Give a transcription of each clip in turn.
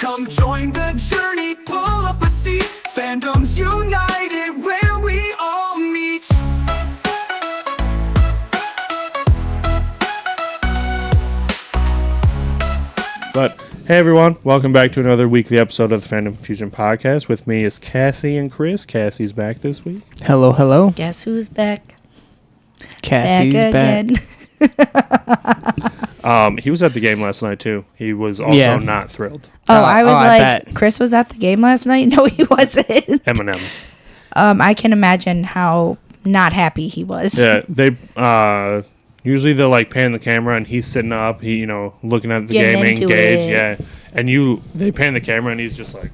Come join the journey, pull up a seat. Fandoms united, where we all meet. But hey everyone, welcome back to another weekly episode of the Fandom Fusion Podcast. With me is Cassie and Chris. Cassie's back this week. Hello, hello. Guess who's back? Cassie's back. He was at the game last night too. He was also not thrilled. I was I like, bet. Chris was at the game last night? No, he wasn't. Eminem. I can imagine how not happy he was. Yeah, they usually they'll like pan the camera and he's sitting up, looking at the Getting game, into engaged, it. yeah. And they pan the camera and he's just like,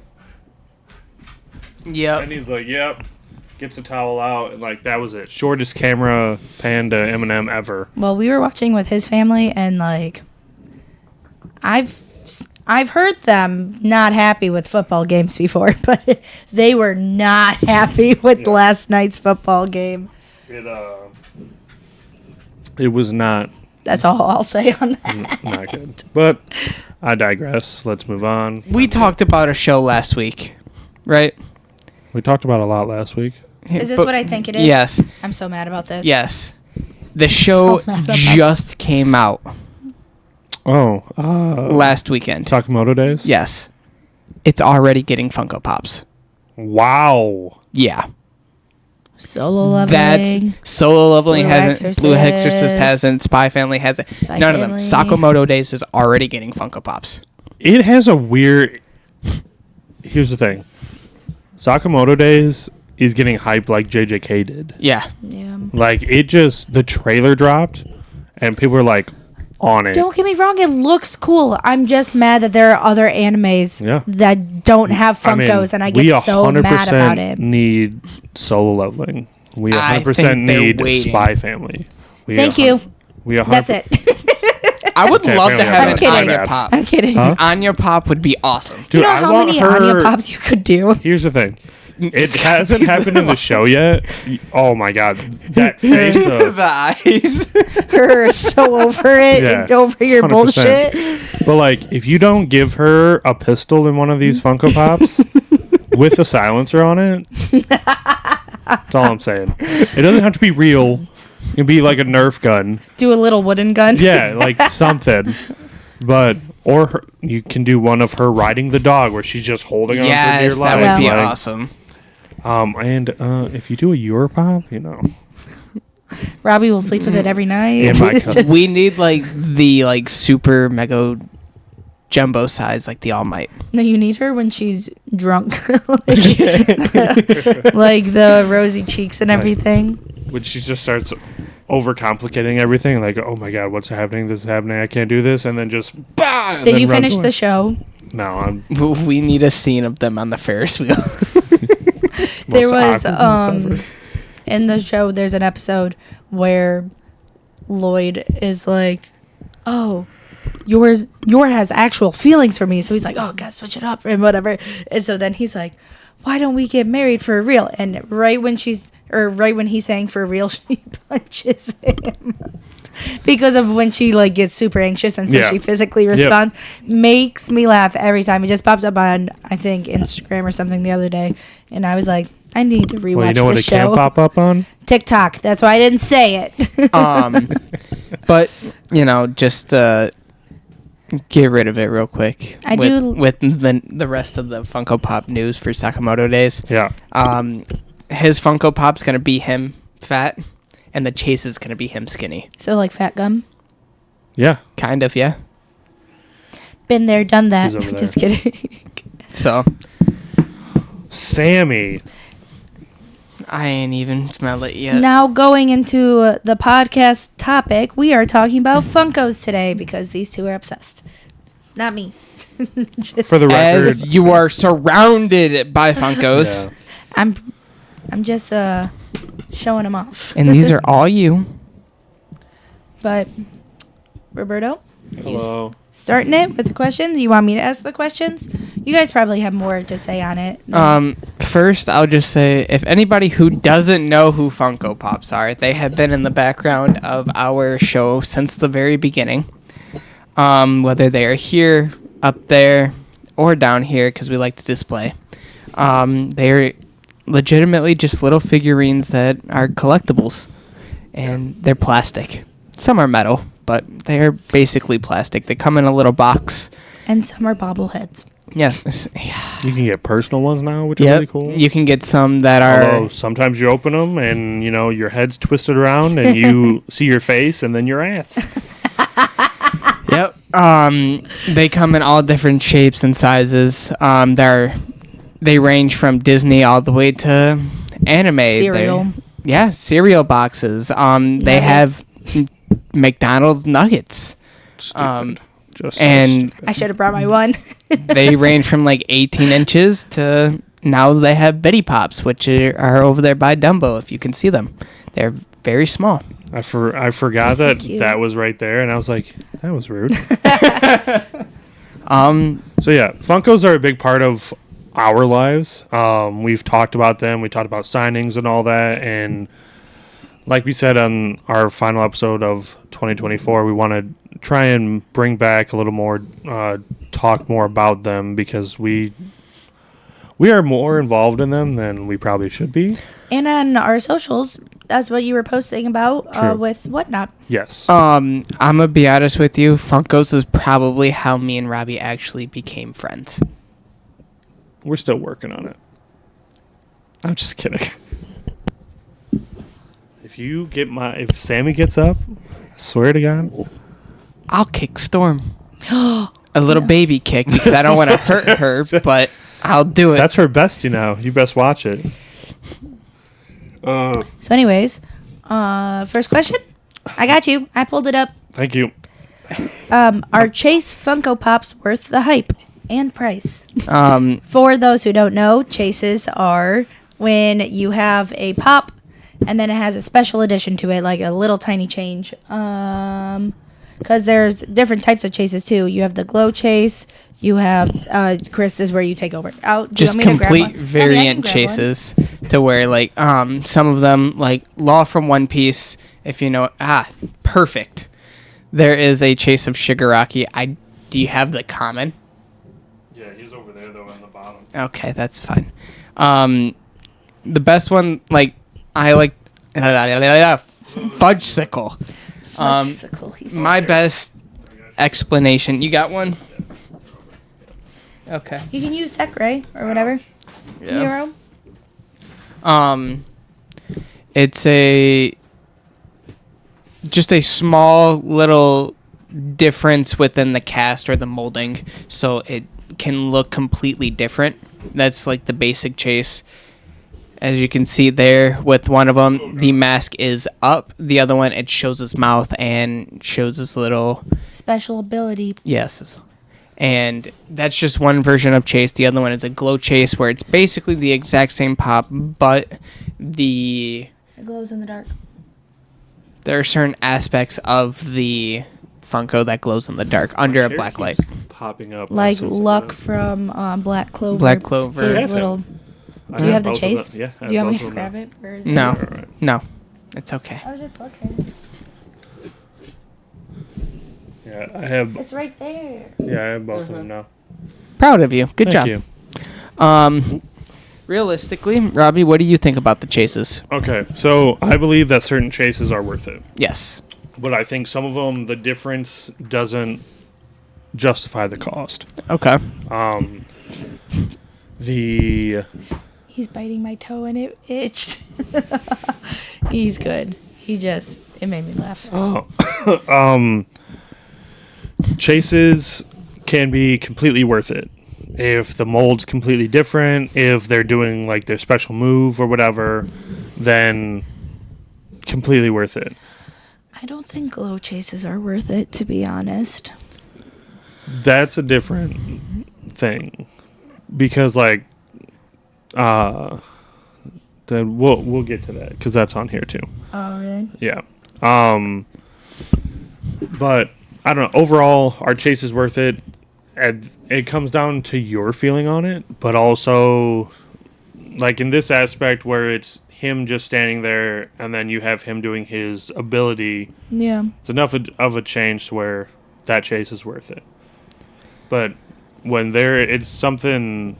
Yep. and he's like, yep. Gets a towel out and like that was it. Shortest camera pan to Eminem ever. Well, we were watching with his family, and like, I've heard them not happy with football games before, but they were not happy with last night's football game. It was not That's all I'll say on that. not good. But I digress. Let's move on. We talked about a show last week, right? We talked about a lot last week. Is this But- what I think it is? Yes. I'm so mad about this. Yes. The show So mad about just came out Oh, last weekend. Sakamoto Days? Yes. It's already getting Funko Pops. Wow. Yeah. Solo leveling. That's Solo Leveling Blue hasn't, Blue Exorcist. Exorcist hasn't, Spy Family hasn't. Spy None of them. Family. Sakamoto Days is already getting Funko Pops. It has a weird... Here's the thing. Sakamoto Days is getting hyped like JJK did. Yeah. Yeah. Like, the trailer dropped, and people were like, on it. Don't get me wrong, it looks cool. I'm just mad that there are other animes that don't have Funkos, and I get so mad about it. We 100% need Solo Leveling. We I 100% think they're need waiting. Spy Family. Thank you. We 100%, That's it. I would Okay, love to apparently have I'm an kidding. Anya Bad. Pop. I'm kidding. Huh? Anya Pop would be awesome. Dude, You know I how want many her... Anya Pops you could do? Here's the thing. It hasn't happened in the show yet. Oh my god, that face of... The eyes. Her so over it Yeah, and over your 100%. bullshit. But like, if you don't give her a pistol in one of these Funko Pops with a silencer on it, that's all I'm saying. It doesn't have to be real. It can be like a Nerf gun. Do a little wooden gun. Yeah, like something. But you can do one of her riding the dog where she's just holding on for dear Yes, life. that would be like, awesome. And if you do a Europop, Robbie will sleep with it every night. In my cup. We need like the super mega jumbo size, like the All Might. No, you need her when she's drunk. like the rosy cheeks and everything. when she just starts overcomplicating everything, like, oh my god, what's happening? This is happening. I can't do this, and then just bah. And Did then you runs finish away. the show? No, We need a scene of them on the Ferris wheel. There most was awkwardness ever. in the show there's an episode where Lloyd is like, oh, yours has actual feelings for me, so he's like, oh, gotta switch it up and whatever. And so then he's like, why don't we get married for real? And right when he's saying for real, she punches him because of when she like gets super anxious and so Yeah. she physically responds. Makes me laugh every time. It just popped up on, I think, Instagram or something the other day, and I was like, I need to rewatch well, you know what the it can show. pop up on? TikTok. That's why I didn't say it. But just get rid of it real quick. With the rest of the Funko Pop news for Sakamoto Days. Yeah. His Funko Pop's gonna be him fat, and the Chase is gonna be him skinny. So like fat gum. Yeah. Kind of, yeah. Been there, done that. He's over Just kidding. So Sammy. I ain't even smelled it yet. Now going into the podcast topic, we are talking about Funkos today because these two are obsessed. Not me. Just- For the record, As you are surrounded by Funkos, yeah. I'm just showing them off. and these are all you. But Roberto, Hello. starting it with the questions. You want me to ask the questions? You guys probably have more to say on it. First, I'll just say, if anybody who doesn't know who Funko Pops are, they have been in the background of our show since the very beginning. Whether they are here, up there, or down here because we like to display. They're legitimately just little figurines that are collectibles, and they're plastic. Some are metal, but they're basically plastic. They come in a little box. And some are bobbleheads. Yeah. You can get personal ones now, which is really cool. You can get some that are... Although sometimes you open them and, your head's twisted around and you see your face and then your ass. Yep. They come in all different shapes and sizes. They range from Disney all the way to anime. Cereal. Cereal boxes. They have McDonald's nuggets. Stupid. And I should have brought my one. they range from like 18 inches to now they have Betty Pops, which are over there by Dumbo, if you can see them. They're very small. I forgot that was right there, and I was like, that was rude. So yeah, Funkos are a big part of our lives. We've talked about them. We talked about signings and all that, and like we said on our final episode of 2024, we want to try and bring back a little more, talk more about them because we are more involved in them than we probably should be. And on our socials, that's what you were posting about with Whatnot. Yes. I'm gonna be honest with you. Funkos is probably how me and Robbie actually became friends. We're still working on it. I'm just kidding. If Sammy gets up, I swear to God, I'll kick Storm. A little baby kick because I don't want to hurt her, but I'll do it. That's her bestie now. You best watch it. So anyways, first question. I got you. I pulled it up. Thank you. Are Chase Funko Pops worth the hype and price? Um, For those who don't know, Chases are when you have a pop and then it has a special addition to it, like a little tiny change. Because there's different types of chases too. You have the glow chase. You have Chris is where you take over. Just complete variant chases to where like some of them like Law from One Piece. If you know, perfect. There is a chase of Shigaraki. Do you have the common? Yeah, he's over there though on the bottom. Okay, that's fine. The best one, like I like Fudgesicle. My best explanation. You got one? Okay. You can use Sekrai or whatever. Yeah. Hero. It's just a small little difference within the cast or the molding, so it can look completely different. That's like the basic chase. As you can see there, with one of them, the mask is up. The other one, it shows his mouth and shows his little... Special ability. Yes. And that's just one version of Chase. The other one is a glow chase, where it's basically the exact same pop, but It glows in the dark. there are certain aspects of the Funko that glows in the dark under a black light. Popping up. Like Luck from Black Clover. Black Clover. His little... Do you have the chase? Yeah. Do you want me to grab it? Or is No. Right. No. It's okay. I was just looking. Yeah, I have. It's right there. Yeah, I have both of them now. Proud of you. Good Thank job. you. Realistically, Robbie, what do you think about the chases? Okay, so I believe that certain chases are worth it, Yes. but I think some of them, the difference doesn't justify the cost. Okay. He's biting my toe and it itched. He's good. It made me laugh. Chases can be completely worth it. If the mold's completely different, if they're doing like their special move or whatever, then completely worth it. I don't think glow chases are worth it, to be honest. That's a different thing. Because like then we'll get to that because that's on here too. Oh, really? Yeah. But I don't know. Overall, our chase is worth it. And it comes down to your feeling on it, but also like in this aspect where it's him just standing there and then you have him doing his ability. Yeah. It's enough of a change to where that chase is worth it. But when it's something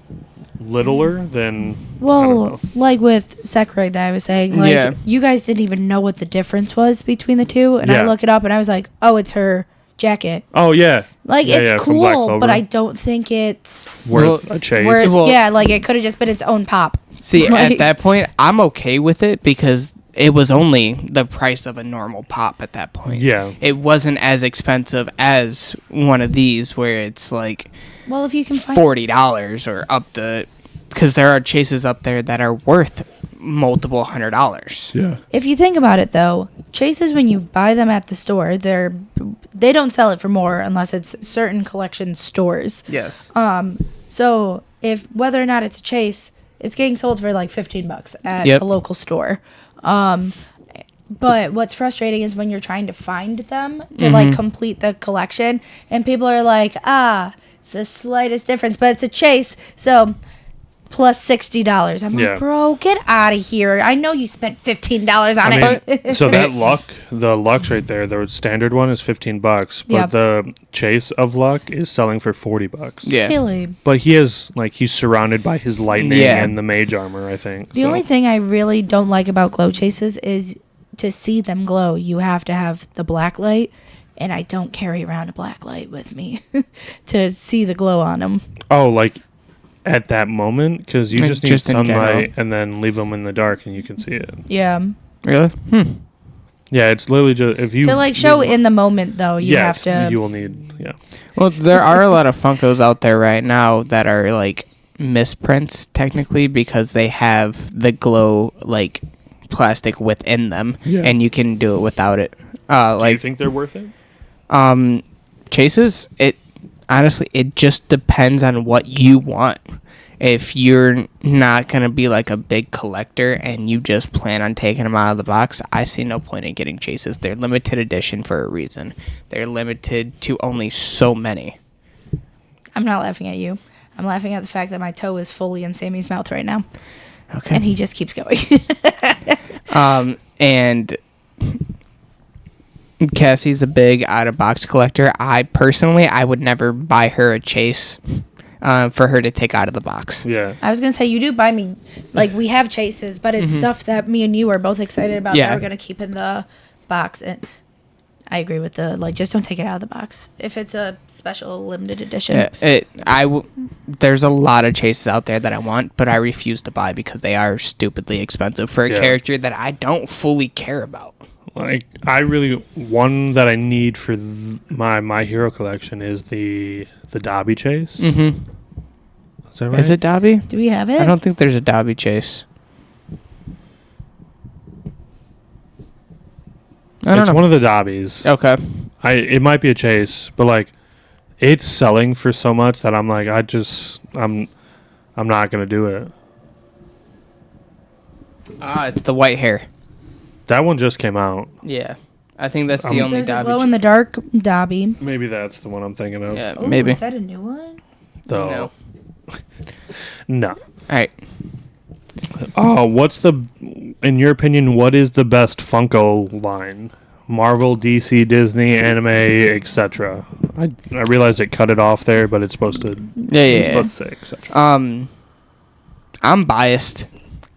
littler than. I don't Well, know. like with Sakurai that I was saying, like Yeah. you guys didn't even know what the difference was between the two, and I Yeah. look it up and I was like, oh, it's her jacket. Oh yeah, Like Yeah, it's yeah, from Black cool, but Clover. I don't think it's worth a chase. Well- yeah, like it could have just been its own pop. See, Like- at that point, I'm okay with it because it was only the price of a normal pop at that point. Yeah. It wasn't as expensive as one of these where it's like Well, if you can find $40 or up the, because there are chases up there that are worth multiple $100s. Yeah. If you think about it, though, chases when you buy them at the store, they don't sell it for more unless it's certain collection stores. Yes. So if whether or not it's a chase, it's getting sold for like $15 at Yep. a local store. But what's frustrating is when you're trying to find them to like complete the collection, and people are like, it's the slightest difference, but it's a chase, so plus $60. I'm Yeah. like, bro, get out of here. I know you spent $15 on I it. mean, so that the Lux right there, the standard one is $15, but Yeah. the chase of Luck is selling for $40. Yeah. Really. But he's surrounded by his lightning Yeah. and the mage armor, I think. The only thing I really don't like about glow chases is to see them glow, you have to have the black light, and I don't carry around a black light with me to see the glow on them. Oh, like at that moment, because you Like, just need just in sunlight general. and then leave them in the dark and you can see it. Yeah. Really? Yeah, it's literally just if you To like show in the moment though, you yes, have to. you will need Well, there are a lot of Funkos out there right now that are like misprints technically because they have the glow like plastic within them, Yeah. and you can do it without it. Do you Like think they're worth it? chases, it honestly it just depends on what you want. If you're not gonna be like a big collector and you just plan on taking them out of the box, I see no point in getting chases. They're limited edition for a reason. They're limited to only so many. I'm not laughing at you. I'm laughing at the fact that my toe is fully in Sammy's mouth right now, Okay. and he just keeps going. And Cassie's a big out of box collector. I personally would never buy her a chase for her to take out of the box. Yeah. I was gonna say you do buy me, like we have chases, but it's stuff that me and you are both excited about. Yeah. That we're gonna keep in the box, and I agree with the like. Just don't take it out of the box if it's a special limited edition. There's a lot of chases out there that I want, but I refuse to buy because they are stupidly expensive for a Yeah. character that I don't fully care about. Like I really one that I need for my hero collection is the Dobby chase. Mm-hmm. Is that right? Is it Dobby? Do we have it? I don't think there's a Dobby chase. I don't It's know. one of the Dobbies. Okay. It might be a chase, but like it's selling for so much that I'm like I'm not gonna do it. It's the white hair. That one just came out. Yeah. I think that's the only There's a Dobby. glow in the dark Dobby. Maybe that's the one I'm thinking of. Yeah, Oh, maybe. Is that a new one? Though. No. All right. Oh, in your opinion, what is the best Funko line? Marvel, DC, Disney, anime, etc. I realize it cut it off there, but it's supposed to. Yeah. It's supposed to say etc. I'm biased.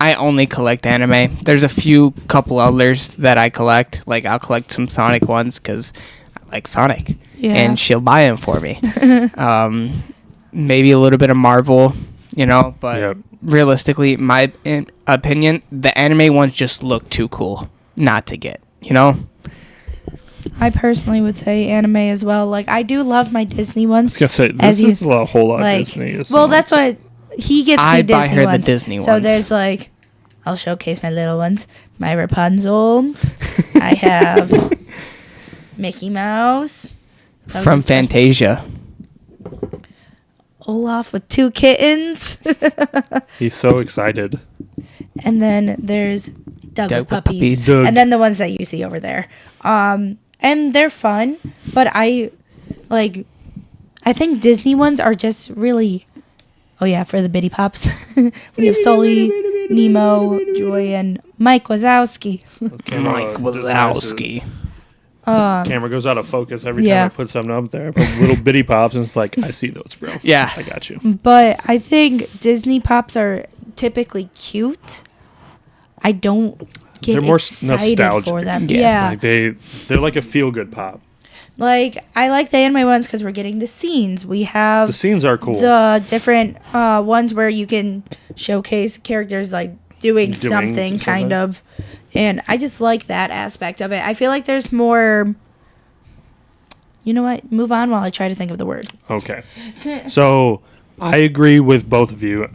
I only collect anime. There's a few couple others that I collect. Like I'll collect some Sonic ones because I like Sonic, Yeah. and she'll buy them for me. Maybe a little bit of Marvel, but Yep. realistically, my opinion, the anime ones just look too cool not to get. I personally would say anime as well. Like I do love my Disney ones. I was gonna say As this you- is a whole lot Like, Disney. It's well, not- that's what he gets me. I Disney buy her the ones. Disney So ones. there's like, I'll showcase my little ones. My Rapunzel. I have Mickey Mouse. That was from a special- Fantasia. Olaf with 2 kittens. He's so excited. And then there's Doug with With puppies. puppies. Doug. And then the ones that you see over there. And they're fun, but I think Disney ones are just really, oh yeah, for the bitty pops. We have Sully, Nemo, Joy, and Mike Wazowski. Okay, Mike Disney Wazowski. Camera goes out of focus every Yeah. time I put something up there. I put little bitty pops, and it's like, I see those, bro. Yeah. I got you. But I think Disney pops are typically cute. I don't get They're more excited nostalgic. for them. Yeah. Yeah. Like they're like a feel good pop. Like, I like the anime ones because we're getting the scenes. We have The scenes are cool. the different ones where you can showcase characters like doing something something. kind of. And I just like that aspect of it. I feel like there's more. You know what? Move on while I try to think of the word. Okay. So I agree with both of you.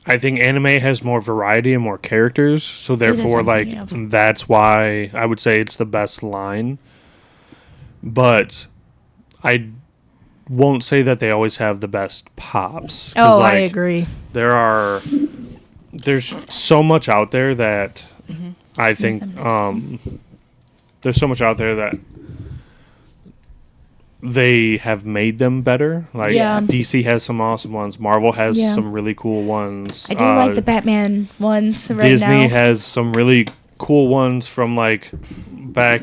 I think anime has more variety and more characters, so that's therefore, what I'm like, thinking that's why I would say it's the best line. But I won't say that they always have the best pops. 'Cause, Oh, I like, agree. There's so much out there that I think there's so much out there that they have made them better. Like Yeah. DC has some awesome ones. Marvel has Yeah. some really cool ones. I do like the Batman ones right Disney now. has some really cool ones from like back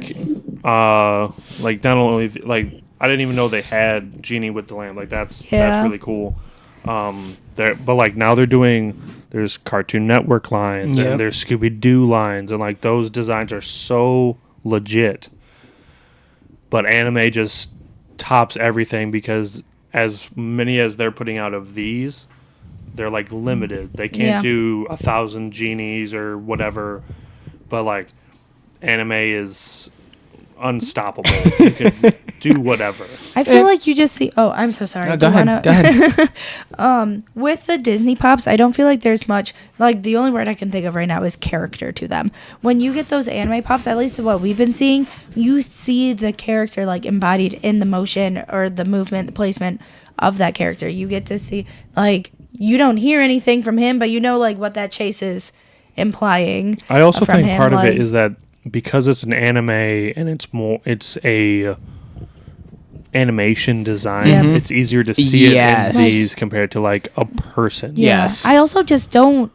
like not only like I didn't even know they had Genie with the Lamb. Like that's Yeah. really cool. But like now there's Cartoon Network lines Yep. and there's Scooby Doo lines, and like those designs are so legit. But anime just tops everything because as many as they're putting out of these, they're like limited. They can't Yeah. do 1,000 genies or whatever. But like anime is unstoppable. You can do whatever. I feel like you just see. Oh, I'm so sorry. No, Do go you ahead. Go ahead. With the Disney pops, I don't feel like there's much. Like, the only word I can think of right now is character to them. When you get those anime pops, at least what we've been seeing, you see the character like embodied in the motion or the movement, the placement of that character. You get to see, like, you don't hear anything from him, but you know like what that chase is implying. I also from think him, part of like- it is that because it's an anime and it's a animation design, Yeah. it's easier to see Yes. it in these compared to like a person. Yeah. Yes. I also just don't.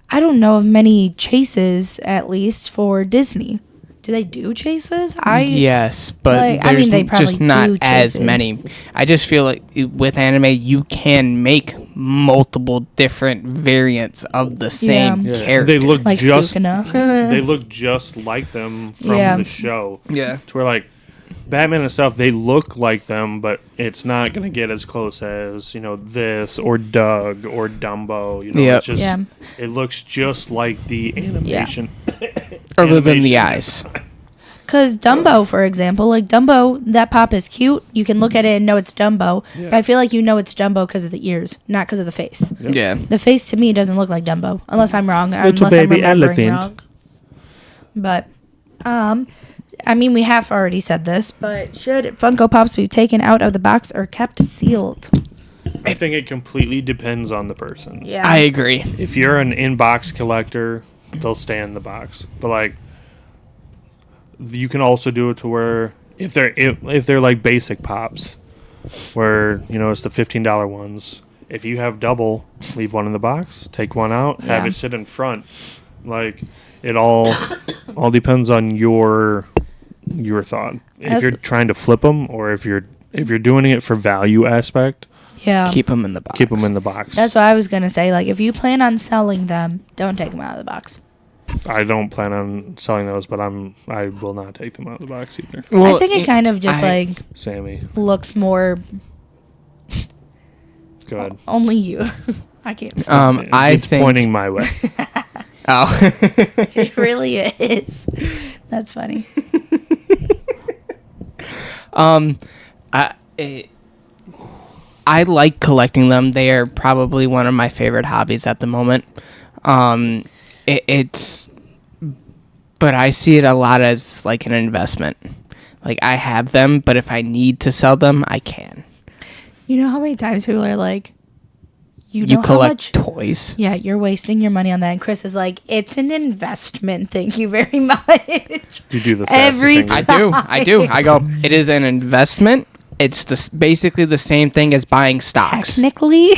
I don't know of many chases, at least for Disney. Do they do chases? Yes, but like, I mean, there's they probably just not do as chases. many. I just feel like with anime, you can make multiple different variants of the same Yeah. character. They look like just Sukuna. they look just like them from Yeah. the show. Yeah. To where like Batman and stuff, they look like them, but it's not gonna get as close as this or Doug or Dumbo. Yep. It's just Yeah. it looks just like the animation. Other than the Animation. eyes. Because Dumbo, for example, like Dumbo, that pop is cute. You can look at it and know it's Dumbo. Yeah. But I feel like you know it's Dumbo because of the ears, not because of the face. Yep. Yeah. The face to me doesn't look like Dumbo, unless I'm wrong. Little unless baby I'm remembering elephant. wrong. But, I mean, we have already said this, but should Funko Pops be taken out of the box or kept sealed? I think it completely depends on the person. Yeah. I agree. If you're an in-box collector, they'll stay in the box. But like, you can also do it to where if they're like basic pops, where it's the $15 ones. If you have double, leave one in the box, take one out, have Yeah. it sit in front. Like it all depends on your thought. If As- you're trying to flip them, or if you're doing it for value aspect, Yeah. Keep them in the box. keep them in the box. That's what I was going to say. Like, if you plan on selling them, don't take them out of the box. I don't plan on selling those, but I will not take them out of the box either. Well, I think it kind of just, like, Sammy, looks more go ahead. only you. I can't say. I It's think. pointing my way. Oh. It really is. That's funny. I like collecting them. They are probably one of my favorite hobbies at the moment. But I see it a lot as like an investment. Like I have them, but if I need to sell them, I can. You know how many times people are like, you You know how collect much? toys. Yeah, you're wasting your money on that. And Chris is like, it's an investment. Thank you very much. You do the sassy Every finger. I do. I go, it is an investment. It's basically the same thing as buying stocks. Technically.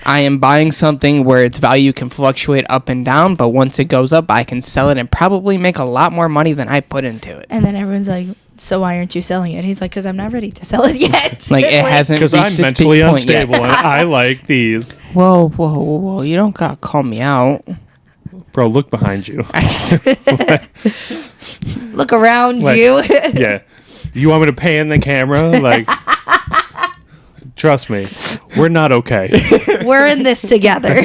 I am buying something where its value can fluctuate up and down, but once it goes up, I can sell it and probably make a lot more money than I put into it. And then everyone's like, so why aren't you selling it? He's like, because I'm not ready to sell it yet. Like, it hasn't Because reached I'm its mentally peak point yet. unstable and I like these. Whoa. You don't got to call me out. Bro, look behind you. Look around Like, you. Yeah. You want me to pan the camera? Like, trust me, we're not okay. We're in this together.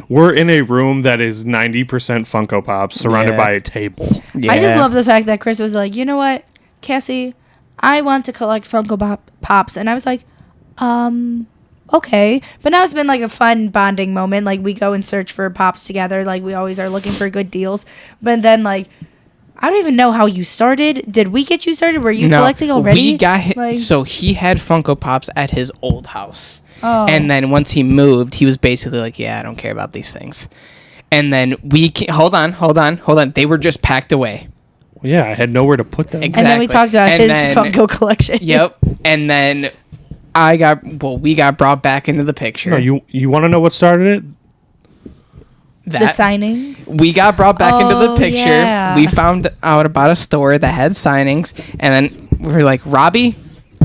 We're in a room that is 90% Funko Pops surrounded Yeah. by a table. I just love the fact that Chris was like, you know what, Cassie, I want to collect Funko Pops. And I was like, okay. But now it's been like a fun bonding moment. Like, we go and search for Pops together. Like, we always are looking for good deals. But then, like, I don't even know how you started. Did we get you started? Were you collecting already? We got him. Like, So he had Funko Pops at his old house. oh. And then once he moved, he was basically like, yeah, I don't care about these things. And then hold on. They were just packed away. Yeah, I had nowhere to put them. Exactly. And then we talked about And his then- Funko collection. Yep. And then we got brought back into the picture. No, you want to know what started it? The That signings. we got brought back into the Oh, picture. yeah. We found out about a store that had signings, and then we were like, Robbie,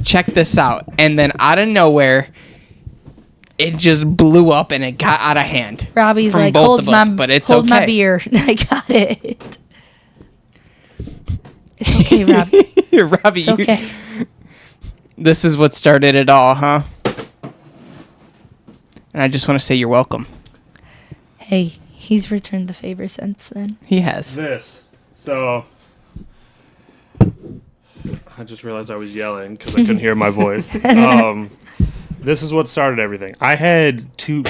check this out. And then out of nowhere, it just blew up and it got out of hand. Robbie's from like, both hold of my, us, but it's hold my okay. beer. I got it. It's okay, Robbie. Robbie, It's okay. this is what started it all, huh? And I just want to say you're welcome. Hey, he's returned the favor since then. He has. This. So, I just realized I was yelling because I couldn't hear my voice. This is what started everything. I had two.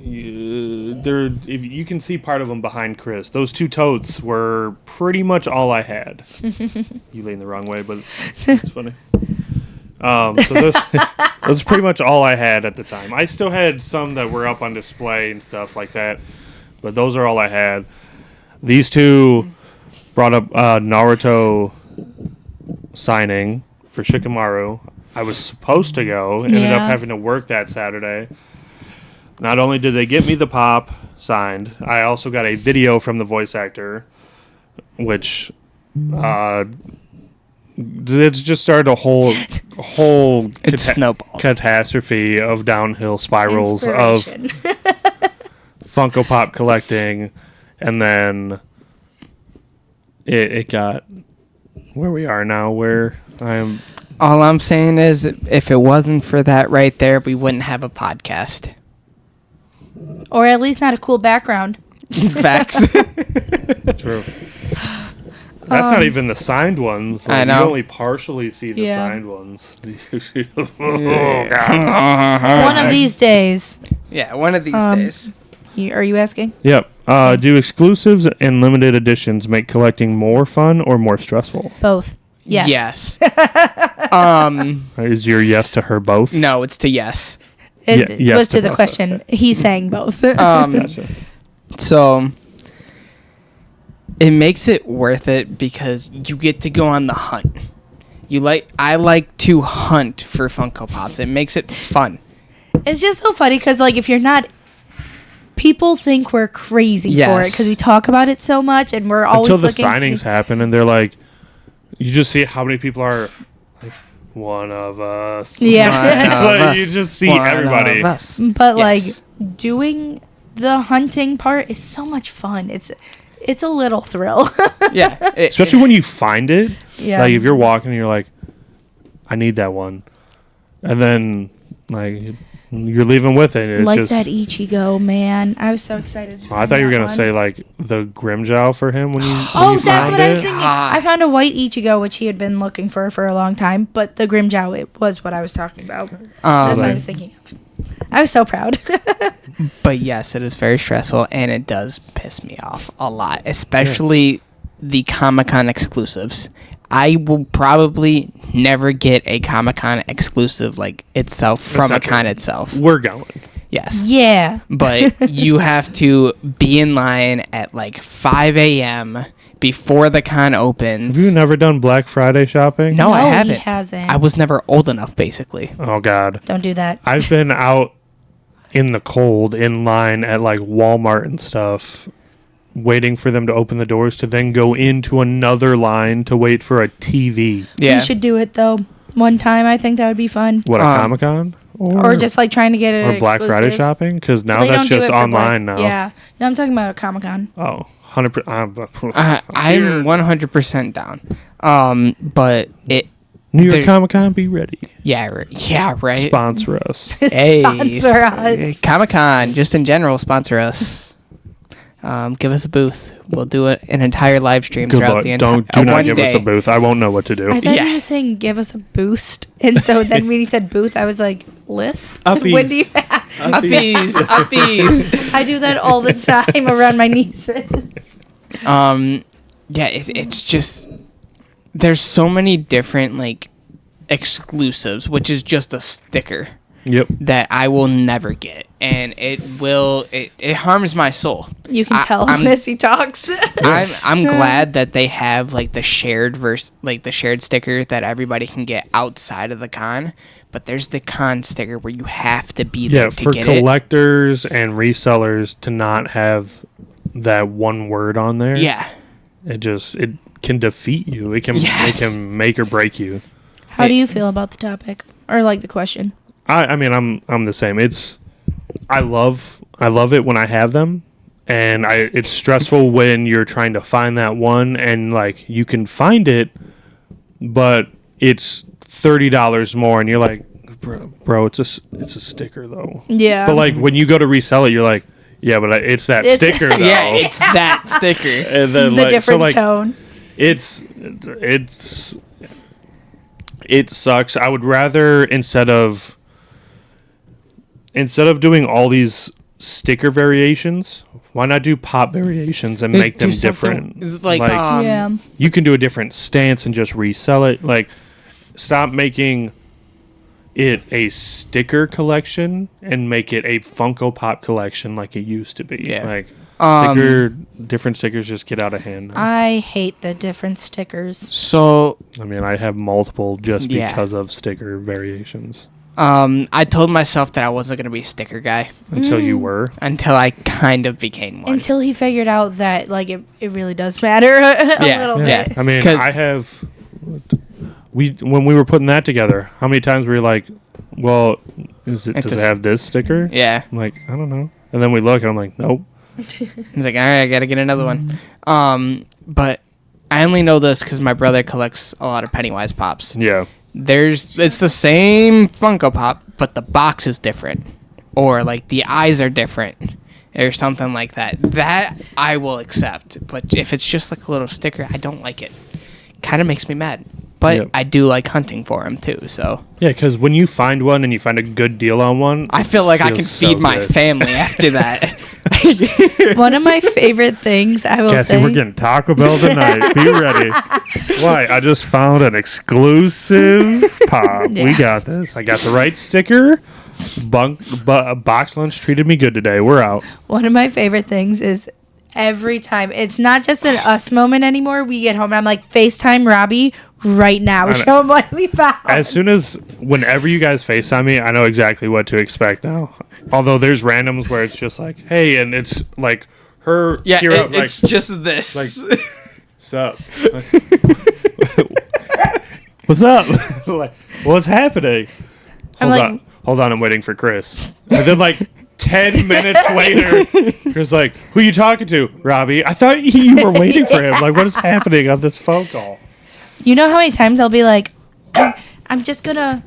If you can see part of them behind Chris, those two totes were pretty much all I had. You lean the wrong way, but it's funny. So those pretty much all I had at the time. I still had some that were up on display and stuff like that, but those are all I had. These two brought up Naruto signing for Shikamaru. I was supposed to go, ended up Yeah. having to work that Saturday. Not only did they get me the pop signed, I also got a video from the voice actor, which it's just started a whole It's snowballed. catastrophe of downhill spirals of Inspiration. Funko Pop collecting, and then it got where we are now, where I'm. All I'm saying is, if it wasn't for that right there, we wouldn't have a podcast. Or at least not a cool background. Facts. True. That's not even the signed ones. I Like, know. You only partially see the Yeah. signed ones. Oh, God. One of these days. Yeah, one of these days. Are you asking? Yep. Do exclusives and limited editions make collecting more fun or more stressful? Both. Yes. Yes. Is your yes to her both? No, it's to yes. It Yeah, yes was to to the both. question. He's saying both. Gotcha. So it makes it worth it because you get to go on the hunt. I like to hunt for Funko Pops. It makes it fun. It's just so funny because, like, if you're not, people think we're crazy for it Yes. because we talk about it so much and we're always Until the looking. signings happen and they're like, you just see how many people are like, one of us. Yeah. One of Like, us. you just see One everybody. of us. But Yes. like doing the hunting part is so much fun. It's a little thrill. Yeah. Especially when you find it. Yeah. Like if you're walking and you're like, I need that one. And then like you're leaving with it. It like just, that Ichigo, man. I was so excited. to I find thought you were that gonna one. say like the Grimjow for him when you Oh, you that's found what I was it. thinking. Ah. I found a white Ichigo, which he had been looking for a long time. But the Grimjow, it was what I was talking about. That's what I was thinking of. I was so proud. But yes, it is very stressful and it does piss me off a lot, especially the Comic-Con exclusives. I will probably never get a Comic-Con exclusive like itself from a not con true. itself. We're going. Yes. Yeah. But you have to be in line at like 5 a.m. before the con Have opens. you never done Black Friday shopping? No, I he haven't. hasn't. I was never old enough, basically. Oh God. Don't do that. I've been out in the cold in line at like Walmart and stuff, waiting for them to open the doors to then go into another line to wait for a TV. Yeah. We should do it though. One time, I think that would be fun. What, a Comic-Con? Or just like trying to get it or Black Friday exclusive. shopping? Because now They that's don't do just it for online Black- now. Yeah. No, I'm talking about a Comic-Con. Oh, 100%. I'm 100% down. But it. New York there- Comic-Con, be ready. Yeah, right. Sponsor us. Hey, Sponsor us. Comic-Con, just in general, sponsor us. Give us a booth. We'll do an entire live stream Good throughout luck. the entire. Do not give us a booth. I won't know what to do. I thought Yeah. you were saying give us a boost. And so then when he said booth, I was like, lisp? Uppies. When do you Uppies. I do that all the time around my nieces. Yeah, it's just there's so many different like exclusives, which is just a sticker Yep. that I will never get, and it harms my soul. You can tell I'm- as he talks. I'm glad that they have like the shared sticker that everybody can get outside of the con, but there's the con sticker where you have to be there Yeah, to for get it. collectors and resellers to not have that one word on there. Yeah. It can defeat you. It can make or break you. How do you feel about the topic? Or like the question? I mean I'm the same. I love it when I have them, and it's stressful when you're trying to find that one and like you can find it, but it's $30 more, and you're like, bro, it's a sticker though. Yeah. But like when you go to resell it, you're like, yeah, but it's that sticker though. Yeah, it's that sticker. And then the different tone. it sucks. I would rather instead of doing all these sticker variations, why not do pop variations and make them different? Like, Yeah. You can do a different stance and just resell it. Like, stop making it a sticker collection and make it a Funko Pop collection like it used to be. Yeah. Like, different stickers just get out of hand now. I hate the different stickers. So I mean, I have multiple just Yeah. because of sticker variations. I told myself that I wasn't going to be a sticker guy Until you were. until I kind of became one. Until he figured out that like it really does matter a little yeah. bit. I mean, 'Cause- I have. When we were putting that together, how many times were you like, "Well, does it have this sticker?" Yeah. I'm like, I don't know. And then we look, and I'm like, nope. I was like, all right, I got to get another one. But I only know this because my brother collects a lot of Pennywise pops. Yeah. It's the same Funko Pop, but the box is different, or like the eyes are different, or something like that. That I will accept, but if it's just like a little sticker, I don't like it. Kind of makes me mad, but Yep. I do like hunting for them too. So Yeah, because when you find one and you find a good deal on one, I feel like I can feels so feed my good. family after that. One of my favorite things I will Cassie, say. we're getting Taco Bell tonight. Be ready. Why? I just found an exclusive pop. We Yeah. got this. I got the right sticker. Box lunch treated me good today. We're out. One of my favorite things is every time it's not just an us moment anymore. We get home and I'm like, FaceTime Robbie right now. Show him what we found. Whenever you guys FaceTime me, I know exactly what to expect now. Although there's randoms where it's just like, hey, and it's like her. Yeah, hero, it's just this. like, what's up? What's up? Like, what's happening? I'm Hold on, I'm waiting for Chris. And then like 10 minutes later, Chris like, who you talking to? Robbie. I thought you were waiting for him. Like, what is happening on this phone call? You know how many times I'll be like, I'm just gonna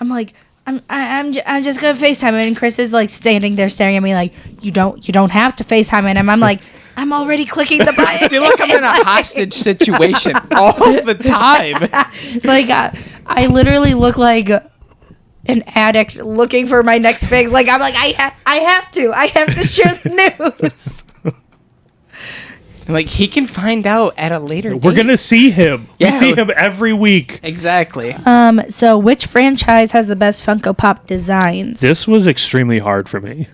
FaceTime him, and Chris is like standing there staring at me like, you don't have to FaceTime him. I'm like, I'm already clicking the button. I feel like I'm in a hostage situation all the time. Like I literally look like an addict looking for my next fix. Like I'm like I have to share the news. Like he can find out at a later date. We're going to see him. Yeah. We see him every week. Exactly. So which franchise has the best Funko Pop designs? This was extremely hard for me.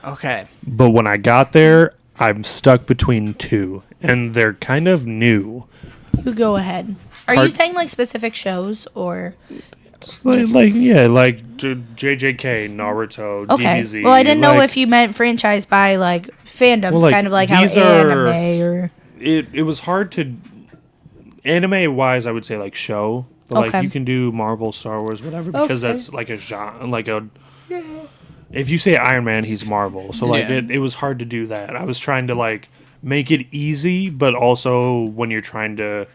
Okay. But when I got there, I'm stuck between two. And they're kind of new. You go ahead. Are you saying like specific shows or? like JJK, Naruto, Okay. DBZ. Well, I didn't know like, if you meant franchise by like fandoms, Well, like, kind of like how these are- anime or. it was hard to anime wise. I would say like show, but Okay. like you can do Marvel, Star Wars, whatever, because Okay. that's like a genre, like a. If you say Iron Man, he's Marvel, so like Yeah. it was hard to do that. I was trying to like make it easy, but also when you're trying to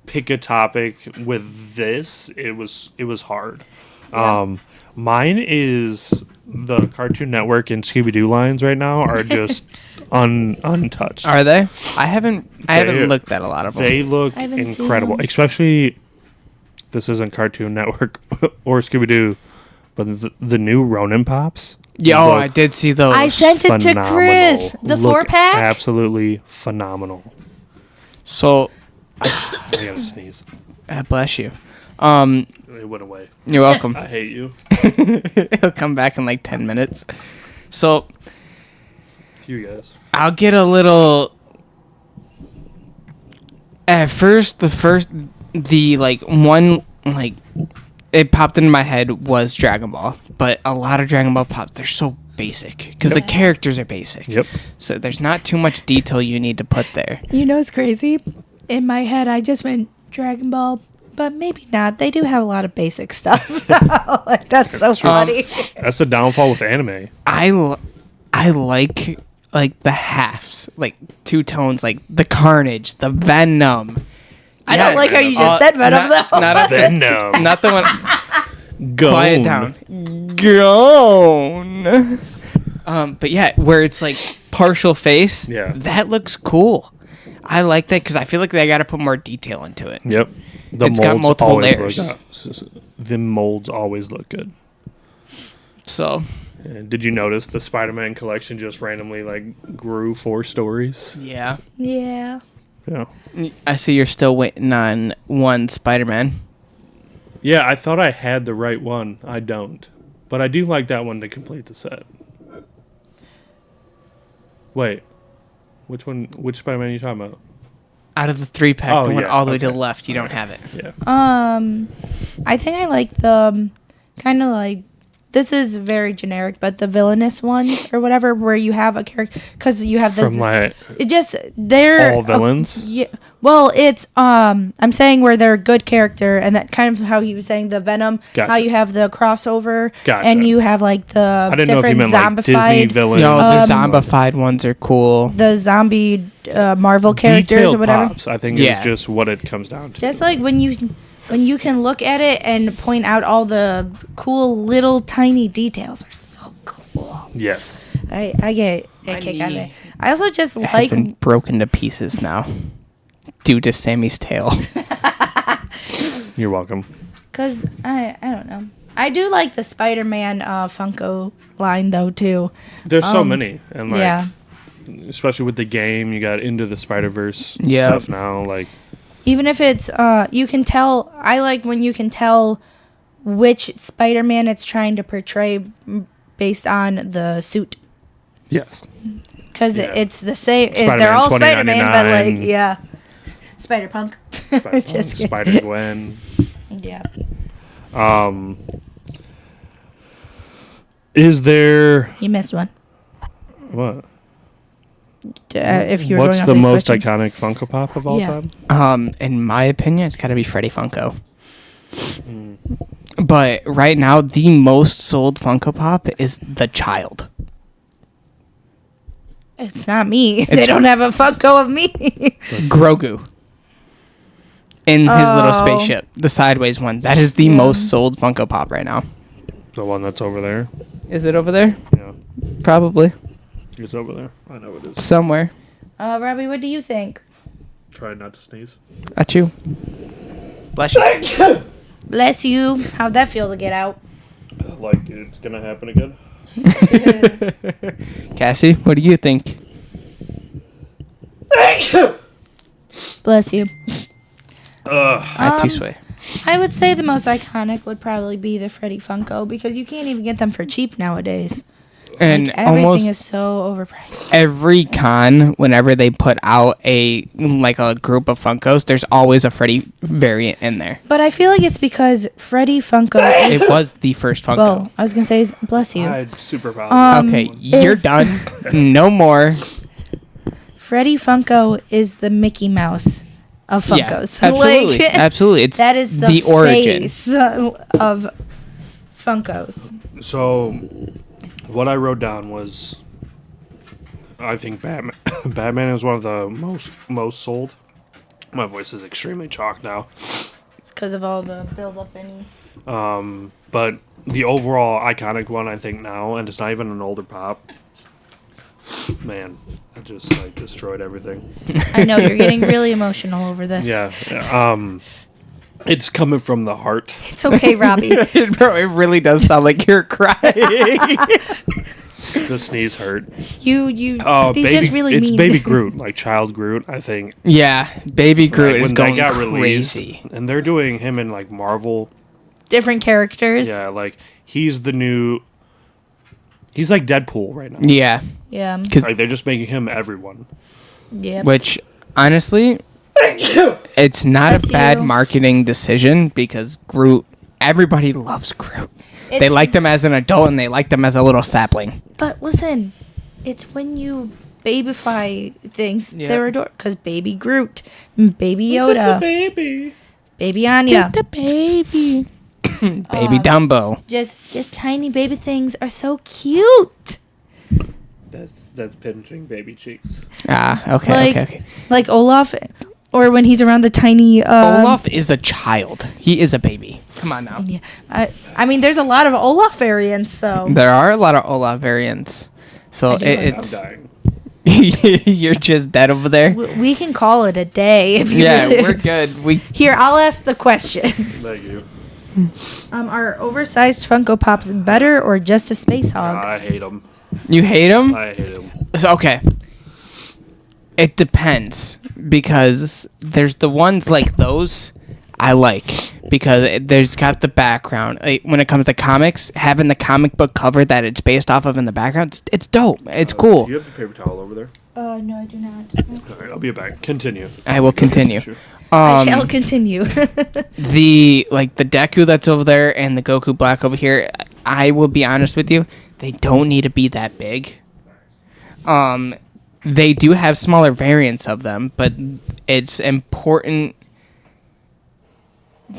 pick a topic with this, it was hard. Mine is the Cartoon Network and Scooby Doo lines right now are just untouched. Are they? I haven't They- looked at a lot of them. They look I haven't seen incredible, them. especially this isn't Cartoon Network or Scooby Doo, but the new Ronin Pops. Yeah, look I did see those. I sent it to phenomenal. Chris. The Look 4-pack. absolutely phenomenal. So, I gotta sneeze. bless you. It went away. You're welcome. I hate you. It'll come back in like 10 minutes. So, You guys. I'll get a little. At first, the like one like it popped into my head was Dragon Ball, but a lot of Dragon Ball pops they're so basic because the characters are basic. Yep. So there's not too much detail you need to put there. You know, it's crazy. In my head, I just went Dragon Ball, but maybe not. They do have a lot of basic stuff. Like, that's so funny. That's the downfall with anime. I like the halves, like two tones, like the Carnage, the Venom. I don't like how you just said Venom, though. Not Venom. not the one. Gone. Quiet down. Gone. But yeah, where it's like partial face. Yeah. That looks cool. I like that because I feel like they got to put more detail into it. Yep. It's got multiple always layers. The molds always look good. So And did you notice the Spider-Man collection just randomly like grew 4 stories? yeah, Yeah. Yeah. I see you're still waiting on one Spider-Man. Yeah, I thought I had the right one. I don't. But I do like that one to complete the set. Wait. Which one? Which Spider-Man are you talking about? Out of the 3-pack, Oh, the one yeah, all the way to okay. the left, you don't have it. Yeah. I think I like the kind of like this is very generic, but the villainous ones or whatever, where you have a character because you have this. From like It just they're all villains? yeah. Well, it's I'm saying where they're a good character, and that kind of how he was saying the Venom. Gotcha. How you have the crossover, Gotcha. and you have like the I didn't know if you different meant like Disney zombified, villains. No, the zombified ones are cool. the zombie Marvel characters Detailed or whatever. pops, I think Yeah. is just what it comes down to. Just like when you can look at it and point out all the cool little tiny details are so cool. Yes. I get a kick out of it. I also just It has like been broken to pieces now due to Sammy's tail. You're welcome. because I don't know. I do like the Spider-Man Funko line though too. There's so many, and like, Yeah. especially with the game, you got Into the Spider-Verse Yeah. stuff now. Like, Even if it's you can tell. I like when you can tell which Spider-Man it's trying to portray based on the suit. yes, Because Yeah. it's the same. Spider-Man They're all Spider-Man, but like, 2099. yeah. Spider-Punk. Just kidding. Spider-Gwen. Yeah. Is there You missed one. what? If you were What's going off the these most questions. iconic Funko Pop of all Yeah. time? In my opinion, it's got to be Freddy Funko. But right now, the most sold Funko Pop is the Child. It's not me. They don't have a Funko of me. Grogu. In his little Oh. spaceship, the sideways one. That is the Yeah. most sold Funko Pop right now. The one that's over there. Is it over there? Yeah, Probably. it's over there. I know it is. Somewhere. Robbie, what do you think? Try not to sneeze. At you. Bless you. Bless you. How'd that feel to get out? Like it's gonna happen again. Cassie, what do you think? Bless you. I too sway. I would say the most iconic would probably be the Freddy Funko because you can't even get them for cheap nowadays. And like, everything almost is so overpriced. every con, whenever they put out a group of Funkos, there's always a Freddy variant in there. But I feel like it's because Freddy Funko. It was the first Funko. Well, I was gonna say, bless you. I'm super proud. Okay, you're is- done. No more. Freddy Funko is the Mickey Mouse of Funkos. Yeah, absolutely, Like, absolutely. It's that is the origin. face of Funkos. So, what I wrote down was, I think Batman. Batman is one of the most sold. My voice is extremely chalked now, It's because of all the build up and but the overall iconic one, I think now, and it's not even an older pop. Man, I just like destroyed everything. I know you're getting really emotional over this. Yeah, it's coming from the heart. It's okay, Robbie. Bro, it really does sound like you're crying. The sneeze hurt. You Oh, these baby, just really it's mean. Baby Groot, like Child Groot. I think Yeah, Baby Groot like, is when going that got crazy. released, and they're doing him in like Marvel. Different characters. Yeah, like he's the new. He's like Deadpool right now. Yeah, Yeah. Like they're just making him everyone. Yeah. which honestly, it's not Bless a bad you. marketing decision because Groot, everybody loves Groot. They It's- liked him as an adult and they liked him as a little sapling. But listen, it's when you babyfy things, Yeah. they're adorable. Because Baby Groot, Baby Yoda, Baby. Baby Anya, the baby. Baby Dumbo. just tiny baby things are so cute. That's pinching baby cheeks. Ah, okay, Like, okay. like Olaf, or when he's around the tiny. Olaf is a child. He is a baby. Come on now. Yeah, I mean, there's a lot of Olaf variants though. There are a lot of Olaf variants. So I do like I'm it's dying. you're just dead over there. We can call it a day if you. Yeah, really- we're good. We Here, I'll ask the question. Thank you. Are oversized Funko Pops better or just a space hog? I hate him. You hate him? I hate him. Okay. It depends because there's the ones like those I like because there's got the background. Like, when it comes to comics, having the comic book cover that it's based off of in the background, it's dope. It's cool. Do you have the paper towel over there? No, I do not. All right, I'll be back. Continue. I will continue. I shall continue. The Deku that's over there and the Goku Black over here, I will be honest with you, they don't need to be that big. They do have smaller variants of them, but it's important.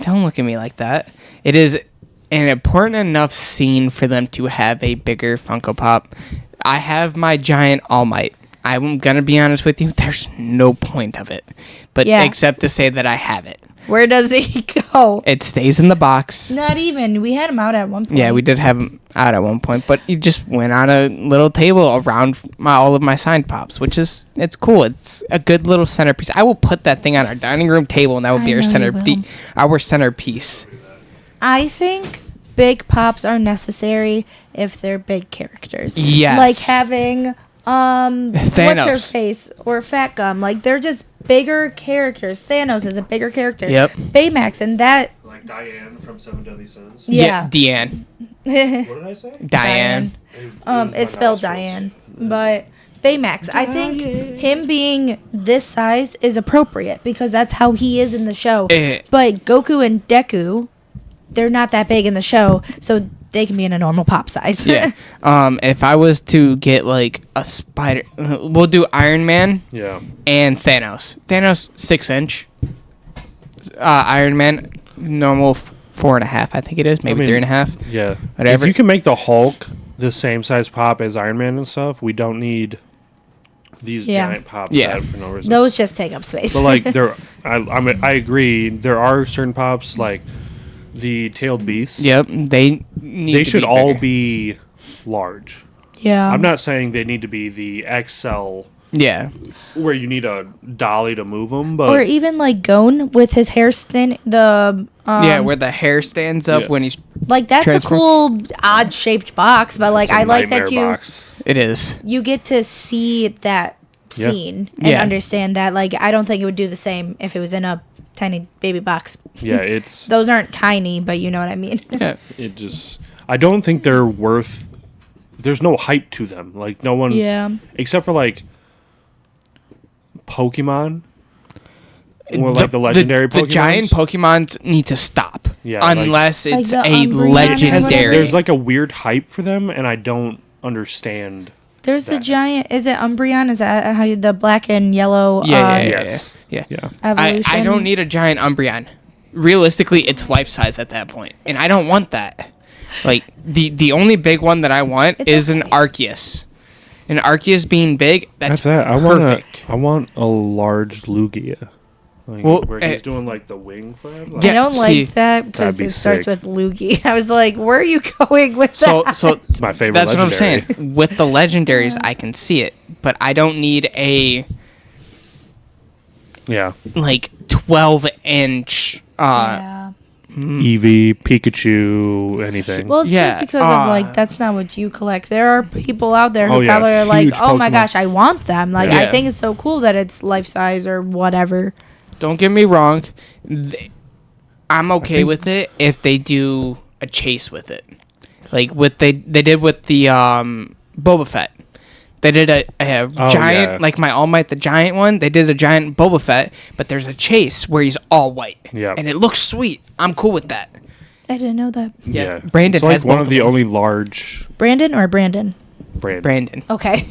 Don't look at me like that. It is an important enough scene for them to have a bigger Funko Pop. I have my giant All Might. I'm gonna be honest with you. There's no point of it, but Yeah. except to say that I have it. Where does he go? It stays in the box. Not even. We had him out at one point. Yeah, we did have him out at one point, but he just went on a little table around all of my signed pops, which is it's cool. It's a good little centerpiece. I will put that thing on our dining room table, and that would be I our know you will. our centerpiece. I think big pops are necessary if they're big characters. Yes. Like having what's her Thanos. face or Fat Gum. Like they're just bigger characters. Thanos is a bigger character. Yep. Baymax and that. Like Diane from Seven Deadly Sins. Yeah. Deanne. What did I say? Diane. It's spelled Diane, but Baymax. I think him being this size is appropriate because that's how he is in the show. But Goku and Deku, they're not that big in the show, so they can be in a normal pop size. Yeah. If I was to get like a spider, we'll do Iron Man Yeah. and Thanos. Thanos 6-inch. Iron Man normal 4.5. I think it is maybe I mean, 3.5. Yeah. Whatever. If you can make the Hulk the same size pop as Iron Man and stuff, we don't need these Yeah. giant pops Yeah. for no reason. Those just take up space. But like I agree. There are certain pops like the tailed beasts. Yep. They need They to should be all bigger. be large. yeah. I'm not saying they need to be the XL Yeah. where you need a dolly to move them, but Or even like Gon with his hair thin. Yeah, where the hair stands up yeah. when he's. Like that's Transform- a cool odd shaped box, but like it's a I like that nightmare box. It is. you get to see that Yeah. scene and Yeah. understand that. Like I don't think it would do the same if it was in a tiny baby box. Yeah, it's Those aren't tiny, but you know what I mean. Yeah. it just I don't think they're worth there's no hype to them. Like no one, Yeah. except for like Pokemon. Or like the legendary Pokemon. The giant Pokemons need to stop. Yeah, like- unless Like it's the a Umbreon or legendary. There's like a weird hype for them, and I don't understand. There's the that. giant. Is it Umbreon? Is that how the black and yellow? Yeah. Yes. Yeah. Yeah. Evolution. I don't need a giant Umbreon. Realistically, it's life size at that point, and I don't want that. Like the only big one that I want It's is an okay. Arceus. An Arceus being big, that's After that, perfect. I want a large Lugia. Like, Well, where he's doing like the wing flap. Like, Yeah, I don't see, like that because that'd be it starts sick. with Loogie. I was like, where are you going with that? So it's my favorite. that's what I'm legendary. saying. With the legendaries, I can see it, but I don't need a Yeah, like 12-inch. Yeah. Eevee, Pikachu, anything. Well, it's Yeah, just because of like that's not what you collect. There are people out there who Oh, yeah, probably are like, huge "Oh my Pokemon. gosh, I want them!" Like I Yeah. think it's so cool that it's life size or whatever. Don't get me wrong. I'm okay think- with it if they do a chase with it, like what they did with the Boba Fett. They did a giant, yeah. like my All Might the Giant one. They did a giant Boba Fett, but there's a chase where he's all white. Yeah. And it looks sweet. I'm cool with that. I didn't know that. Yeah. Brandon it's like has one both of the them. only large Brandon or Brandon? Brandon. Okay.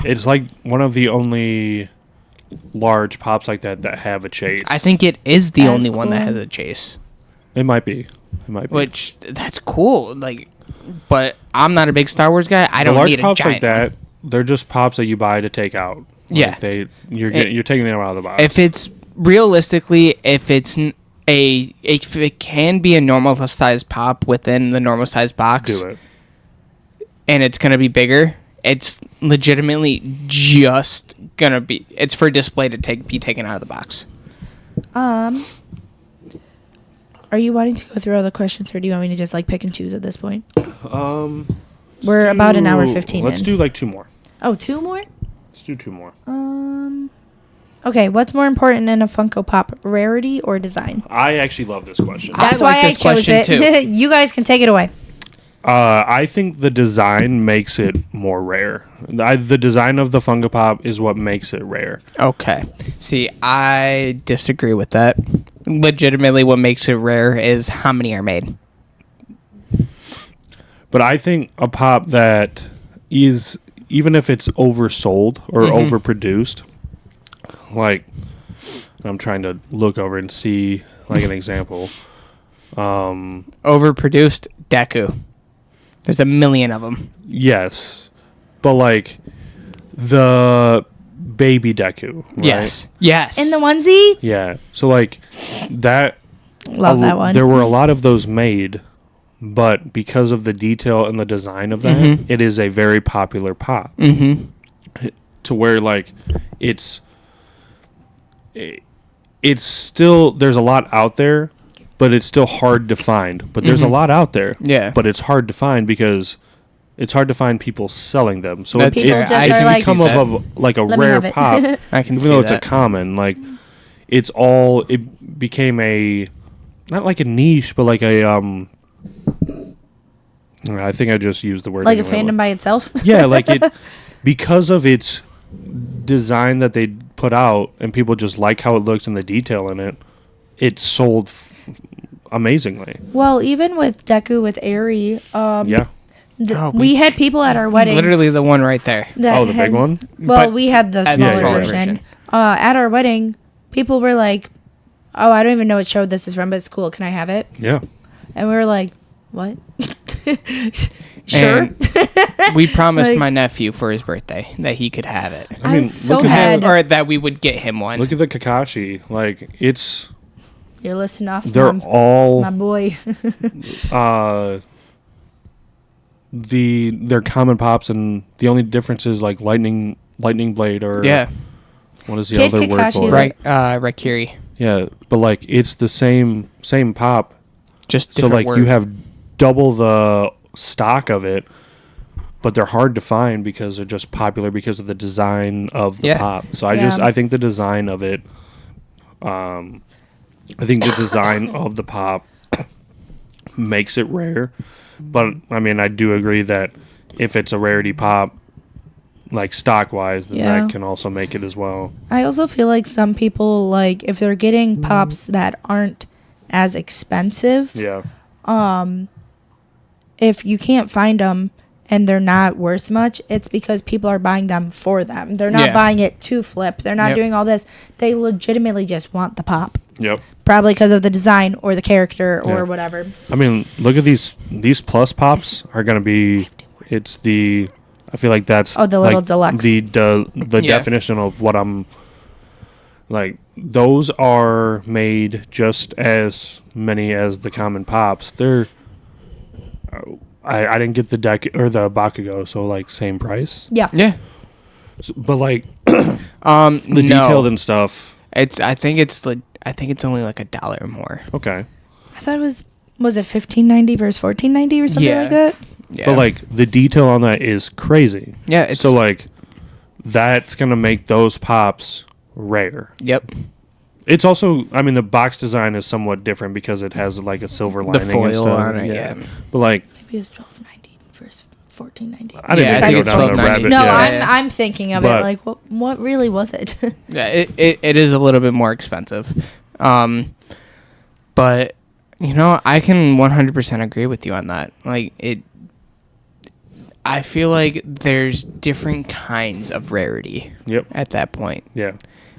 It's like one of the only large pops like that have a chase. I think it is the That's only one that cool. has a chase, it might be. It might be. which that's cool. Like, but I'm not a big Star Wars guy. I the don't large need a pops giant like that, they're just pops that you buy to take out. Like Yeah. you're taking them out of the box. If it's realistically, if it can be a normal size pop within the normal size box, do it. and it's gonna be bigger, it's legitimately just gonna be. It's for display to be taken out of the box. Are you wanting to go through all the questions, or do you want me to just like pick and choose at this point? We're about an hour 15 Let's in. do like 2 more. Oh, 2 more? Let's do 2 more. Okay, what's more important in a Funko Pop, rarity or design? I actually love this question. I That's like why this I chose question, it. too. You guys can take it away. I think the design makes it more rare. The design of the Funko Pop is what makes it rare. Okay. See, I disagree with that. Legitimately, what makes it rare is how many are made. But I think a pop that is, even if it's oversold or overproduced, like, I'm trying to look over and see like an example. Overproduced Deku. There's a million of them. Yes, but like the baby Deku, right? Yes. Yes. In the onesie? Yeah. So like that. Love that one. There were a lot of those made, but because of the detail and the design of that, it is a very popular pop. Mm-hmm. To where like it's still, there's a lot out there, but it's still hard to find. But there's a lot out there. Yeah. But it's hard to find because it's hard to find people selling them. So That's it People fair. just it are can like, become of like a "Let me rare have it." pop. I can Even see though it's that. a common, like it became a, not like a niche, but like a I think I just used the word Like a anyway. fandom by itself? Yeah, like it, because of its design that they put out, and people just like how it looks and the detail in it. It sold amazingly. Well, even with Deku with Aerie, Yeah. Oh, we had people at our wedding. Literally the one right there. that Oh, the big had- one. Well, But we had the at smaller, the smaller version. version. At our wedding, people were like, "Oh, I don't even know what show this is from, but it's cool. Can I have it?" Yeah. And we were like, "What?" Sure. And we promised Like- my nephew for his birthday that he could have it. I was so look at mad. Or that we would get him one. Look at the Kakashi. Like it's, You're listening off. they're Mom. all My boy. they're common pops, and the only difference is like lightning blade, or Yeah. what is the Kid other word Kakashi for is it? Right. Raikiri. Yeah, but like it's the same pop. Just So different like you word. have double the stock of it, but they're hard to find because they're just popular because of the design of the Yeah. pop. So Yeah. I think the design of it, I think the design of the pop makes it rare. But I mean, I do agree that if it's a rarity pop, like stock wise, then Yeah. that can also make it as well. I also feel like some people, like, if they're getting pops that aren't as expensive, Yeah. if you can't find them and they're not worth much, it's because people are buying them for them. They're not Yeah. buying it to flip. They're not Yep. doing all this. They legitimately just want the pop. Yep. Probably because of the design or the character or Yeah. whatever. I mean, look at these plus pops are gonna be. It's the. I feel like that's Oh, the little like deluxe. The Yeah. definition of what I'm. Like those are made just as many as the common pops. They're. I didn't get the deck or the Bakugo, so like same price. Yeah. Yeah. But like The the detailed and stuff. I think it's only like $1 more. Okay. I thought it was it $15.90 versus $14.90 or something Yeah. like that? Yeah. But like the detail on that is crazy. yeah, it's So like that's gonna make those pops rare. yep. It's also, I mean, the box design is somewhat different because it has like a silver The lining and foil stuff. on it, yeah. But like, Maybe it was $12.90 versus $14.90. I didn't Yeah, I even think go it's down the $12.90. rabbit. No, yeah. I'm thinking of But- it like what really was it? Yeah, it is a little bit more expensive. But I can 100% agree with you on that. Like I feel like there's different kinds of rarity Yep. at that point. Yeah.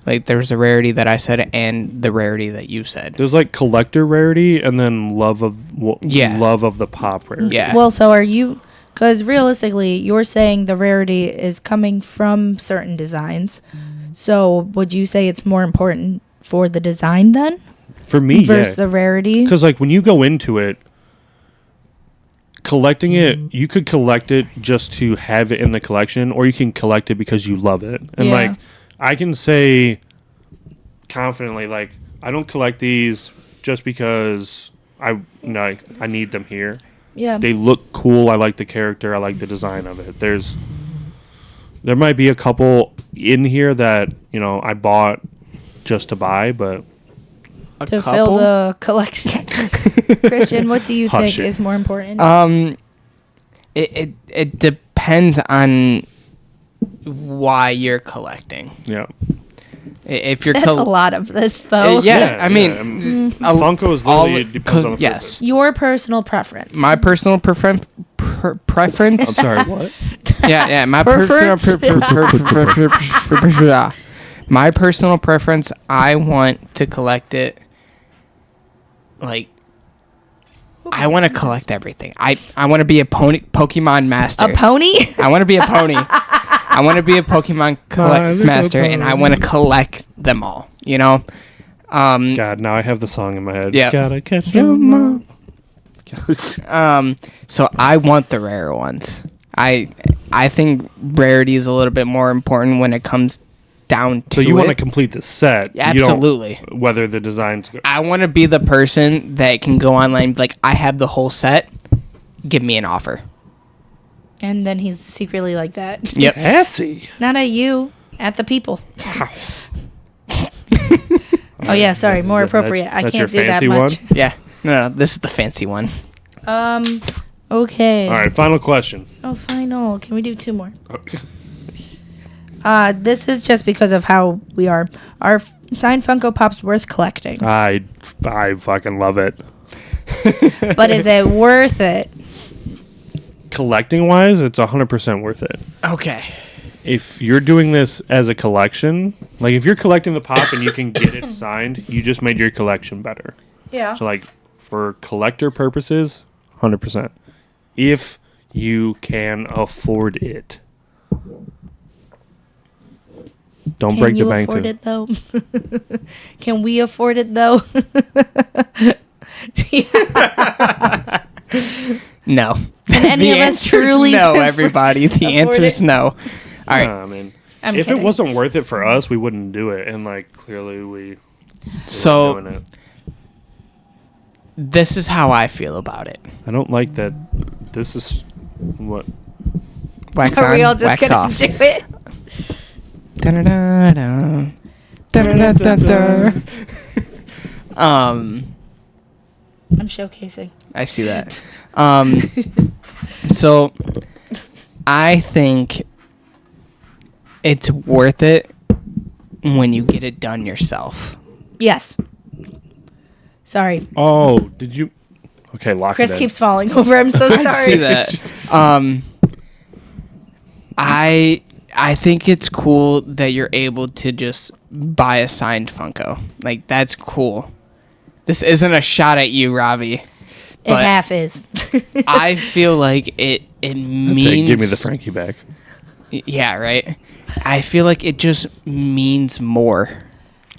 Like there's the rarity that I said and the rarity that you said. There's like collector rarity and then love of Yeah. love of the pop rarity. Yeah. Well, so are you? Because realistically, you're saying the rarity is coming from certain designs. So would you say it's more important for the design then For me, versus yeah. the rarity? Because like when you go into it, collecting it, you could collect it just to have it in the collection, or you can collect it because you love it. And Yeah. like I can say confidently, like I don't collect these just because I need them here. Yeah. They look cool. I like the character. I like the design of it. There might be a couple in here that I bought just to buy, but to fill the collection. Christian, what do you Hush think it. is more important? It depends on why you're collecting. yeah. If you're That's a lot of this, though. yeah, I mean, Funko is literally it depends on the yes. Your personal preference. My personal preference. I'm sorry, what? Yeah. My Preference? my personal preference. I want to collect it. Like, I want to collect everything. I want to be a Pokemon master. A pony? I want to be a pony. I want to be a Pokemon master, and I want to collect them all. God, now I have the song in my head. Yeah. Gotta catch 'em all. So I want the rare ones. I think rarity is a little bit more important when it comes down to So you want to it. complete the set. Absolutely. You don't, whether the design's I want to be the person that can go online and be like, I have the whole set. Give me an offer. And then he's secretly like that. Yep. assy. Not at you, at the people. Oh, yeah, sorry. More appropriate. I That's can't your do that fancy much. one? Yeah. No, this is the fancy one. Okay. All right, final question. Oh, final. Can we do two more? This is just because of how we are. Are signed Funko Pops worth collecting? I fucking love it. But is it worth it? Collecting wise, it's 100% worth it. Okay. If you're doing this as a collection, like if you're collecting the pop and you can get it signed, you just made your collection better. Yeah. So like for collector purposes, 100%. If you can afford it. Don't Can break you the bank. afford it though? Can we afford it though? No. Can any The of us answer is truly no, everybody. The afford answer is it? no. All right. I mean, I'm if kidding. it wasn't worth it for us, we wouldn't do it. And like clearly we So doing it. this is how I feel about it. I don't like that. This is what. Wax Are on, we all just wax gonna off. do it? Da-da-da-da. Da-da-da-da-da. I'm showcasing. I see that. So I think it's worth it when you get it done yourself. Yes. Sorry. Oh, did you? Okay, lock Chris it in. keeps falling over. I'm so sorry. I see that. I think it's cool that you're able to just buy a signed Funko. Like, that's cool. This isn't a shot at you, Robbie. It half is. I feel like it means... Give me the Frankie back. Yeah, right? I feel like it just means more.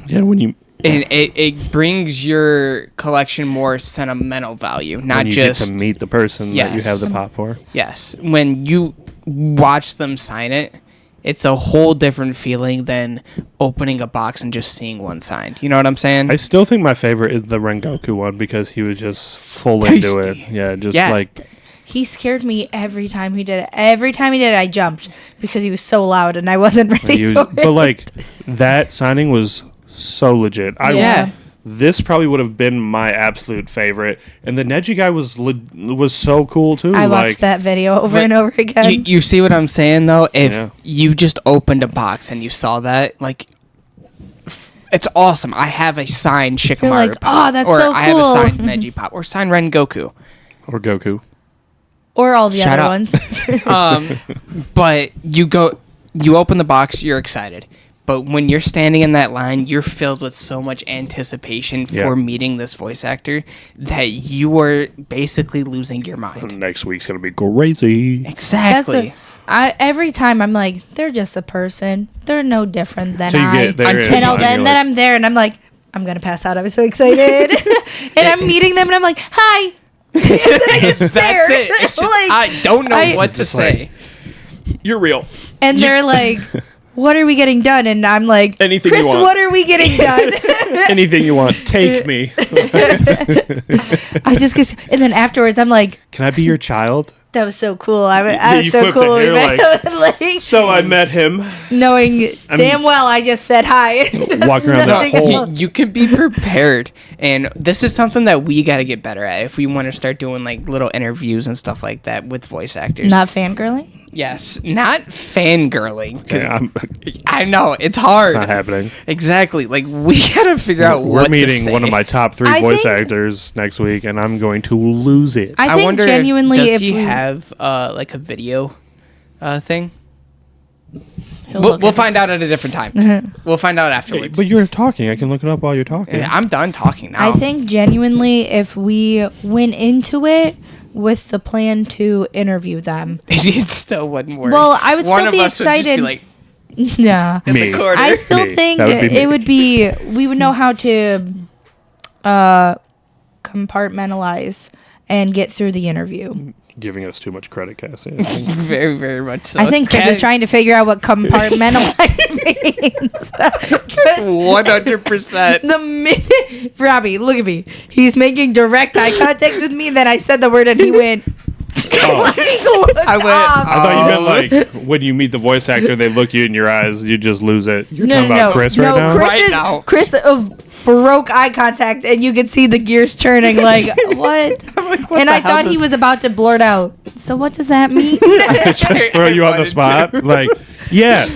Yeah, when you... And it brings your collection more sentimental value, not when you just... get to meet the person that you Yes. have the pop for. Yes. When you watch them sign it, it's a whole different feeling than opening a box and just seeing one signed. You know what I'm saying? I still think my favorite is the Rengoku one because he was just full into it. Yeah, just like... He scared me every time he did it. Every time he did it, I jumped because he was so loud and I wasn't ready for it. But like, that signing was so legit. Yeah. This probably would have been my absolute favorite. And the Neji guy was so cool too. I watched that video over and over again. You see what I'm saying, though? If Yeah. you just opened a box and you saw that, like, it's awesome. I have a signed Shikamaru You're like, pop. oh, that's or so I have a cool. signed Neji pop. Or signed Rengoku. Or Goku. Or all the Shut other up. ones. But you open the box, you're excited. But when you're standing in that line, you're filled with so much anticipation for meeting this voice actor that you are basically losing your mind. Next week's going to be crazy. Exactly. Every time I'm like, they're just a person. They're no different than So you I. get there Until- and And you're then like, I'm there and I'm like, I'm going to pass out. I was so excited. And I'm meeting them and I'm like, hi. That's it. It's just, Like, I don't know what to just say. You're real. And they're like, what are we getting done? And I'm like, Anything Chris, you want. what are we getting done? Anything you want. Take me. I just get, and then afterwards, I'm like, Can I be your child? that was so cool. I was you so flipped the cool. hair Like, So I met him. knowing damn well I just said hi. Walking around that Nothing whole... else. You could be prepared, and this is something that we got to get better at if we want to start doing like little interviews and stuff like that with voice actors. Not fangirling. Yes, not fangirling. 'Cause Yeah, I know it's hard. not happening. Exactly. Like we got to figure out We're what to meeting say. one of my top 3 I voice think- actors next week, and I'm going to lose it. I think wonder genuinely, does if he we, have like a video thing? he'll We'll look at it. find out at a different time. We'll find out afterwards. But you're talking. I can look it up while you're talking. Yeah, I'm done talking now. I think genuinely, if we went into it with the plan to interview them, it still wouldn't work. Well, I would One still of be us would just excited. like yeah, in Me. the corner. I still Me. think That would be me. it would be. We would know how to compartmentalize and get through the interview. Giving us too much credit, Cassie. I think. Very, very much so. I think Chris is trying to figure out what compartmentalize means. 'Cause 100%. the minute Robbie, look at me. He's making direct eye contact with me. Then I said the word and he went. Oh. I went. I thought you meant like when you meet the voice actor, they look you in your eyes, you just lose it. You're talking about Chris right now? Chris Right is now. Chris broke eye contact, and you could see the gears turning. Like what? what And the I hell thought he does- was about to blurt out. So what does that mean? Just throw you on the spot. Like, yeah.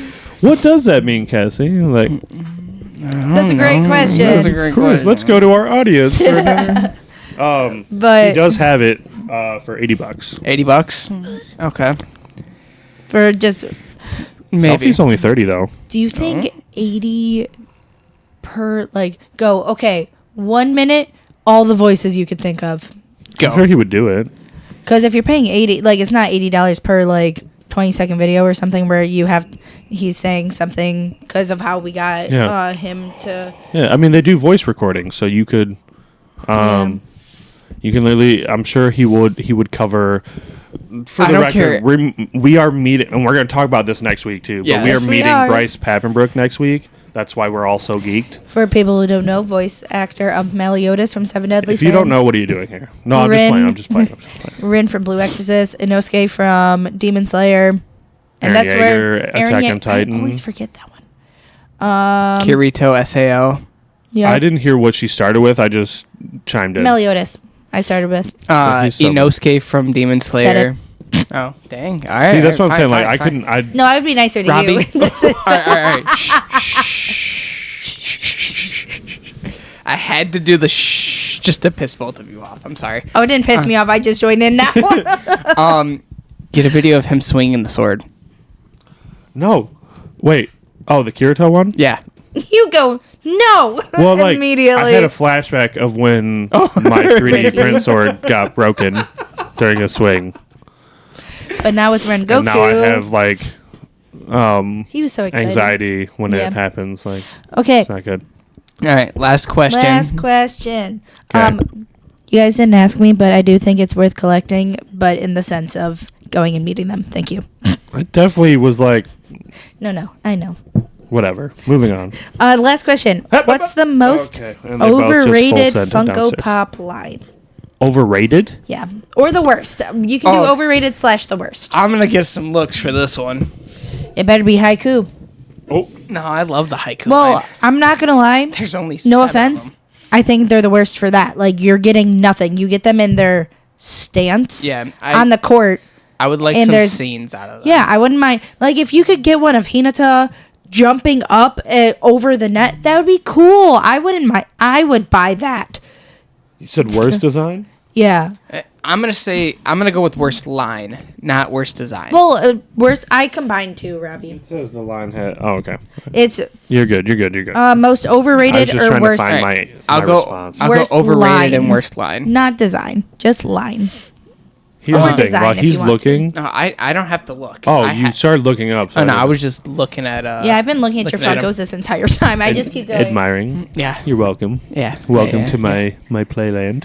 What does that mean, Cassie? Like, That's a great That's a question. great Chris, question. let's go to our audience for another. He But does have it for $80. $80. Okay. for just, Maybe. Selfie's only 30 though. do you think 80 per go? Okay, 1 minute, all the voices you could think of. I'm sure he would do it. Because if you're paying 80, it's not $80 per 20-second video or something where he's saying something because of how we got Yeah. him to. Yeah, I mean they do voice recording, so you could, you can literally. I'm sure he would cover. For I the don't record, we are meeting, and we're going to talk about this next week too. But we Yes. are Yes, we meeting are. Bryce Pappenbrook next week. That's why we're all so geeked. For people who don't know, voice actor of Meliodas from Seven Deadly If Sins. you don't know, what are you doing here? No, I'm Rin. just playing. I'm just playing. Rin from Blue Exorcist, Inosuke from Demon Slayer, and Eren that's Yeager, where Attack on Titan. I always forget that one. Kirito SAO. Yeah, I didn't hear what she started with. I just chimed in. Meliodas. I started with. He's so good. Inosuke from Demon Slayer. Oh, dang. All right. See, that's all what right, I'm saying. fine, Like, I fine, couldn't. I No, I'd be nicer to Robbie? you. all right. Shh. I had to do the shh just to piss both of you off. I'm sorry. Oh, it didn't piss me off. I just joined in now. Get a video of him swinging the sword. no. Wait. Oh, the Kirito one. Yeah. You go, no. Well, like immediately. I had a flashback of when my 3D print sword got broken during a swing, But now with Rengoku, and now I have like he was so excited. anxiety when Yeah. it happens. Like, Okay, it's not good. All right. Last question. last question. Okay. You guys didn't ask me, but I do think it's worth collecting, but in the sense of going and meeting them. Thank you. I definitely was like, No, I know. whatever. Moving on. Last question. What's the most Okay, and they both just full overrated sent it Funko downstairs. Pop line? Overrated? Yeah, or the worst. You can do Oh. overrated / the worst. I'm gonna get some looks for this one. It better be haiku. Oh, No, I love the haiku. Well, line. I'm not gonna lie. There's only No 7 of offense. them. I think they're the worst for that. Like, you're getting nothing. You get them in their stance Yeah, on the court. I would like and some there's- scenes out of that. Yeah, I wouldn't mind. Like, if you could get one of Hinata jumping up over the net, that would be cool. I wouldn't mind. I would buy that. you said worst design? Yeah. I'm gonna go with worst line, not worst design. Well, worst. I combined two, Robbie. It says the line had. Oh, okay. It's You're good. You're good. You're good. most I was overrated just or trying worst. to find Right. my I'll go. response. I'll Worst go overrated line. and worst line. Not design, just line. Here's or the thing. design While if he's you want to. looking. No, I don't have to look. Oh, I you started looking up. So Oh no, I didn't- was just looking at. Yeah, I've been looking at your looking at 'em. Funkos this entire time. I just keep going. admiring. Yeah. You're welcome. Yeah. Welcome Yeah, to yeah. my playland.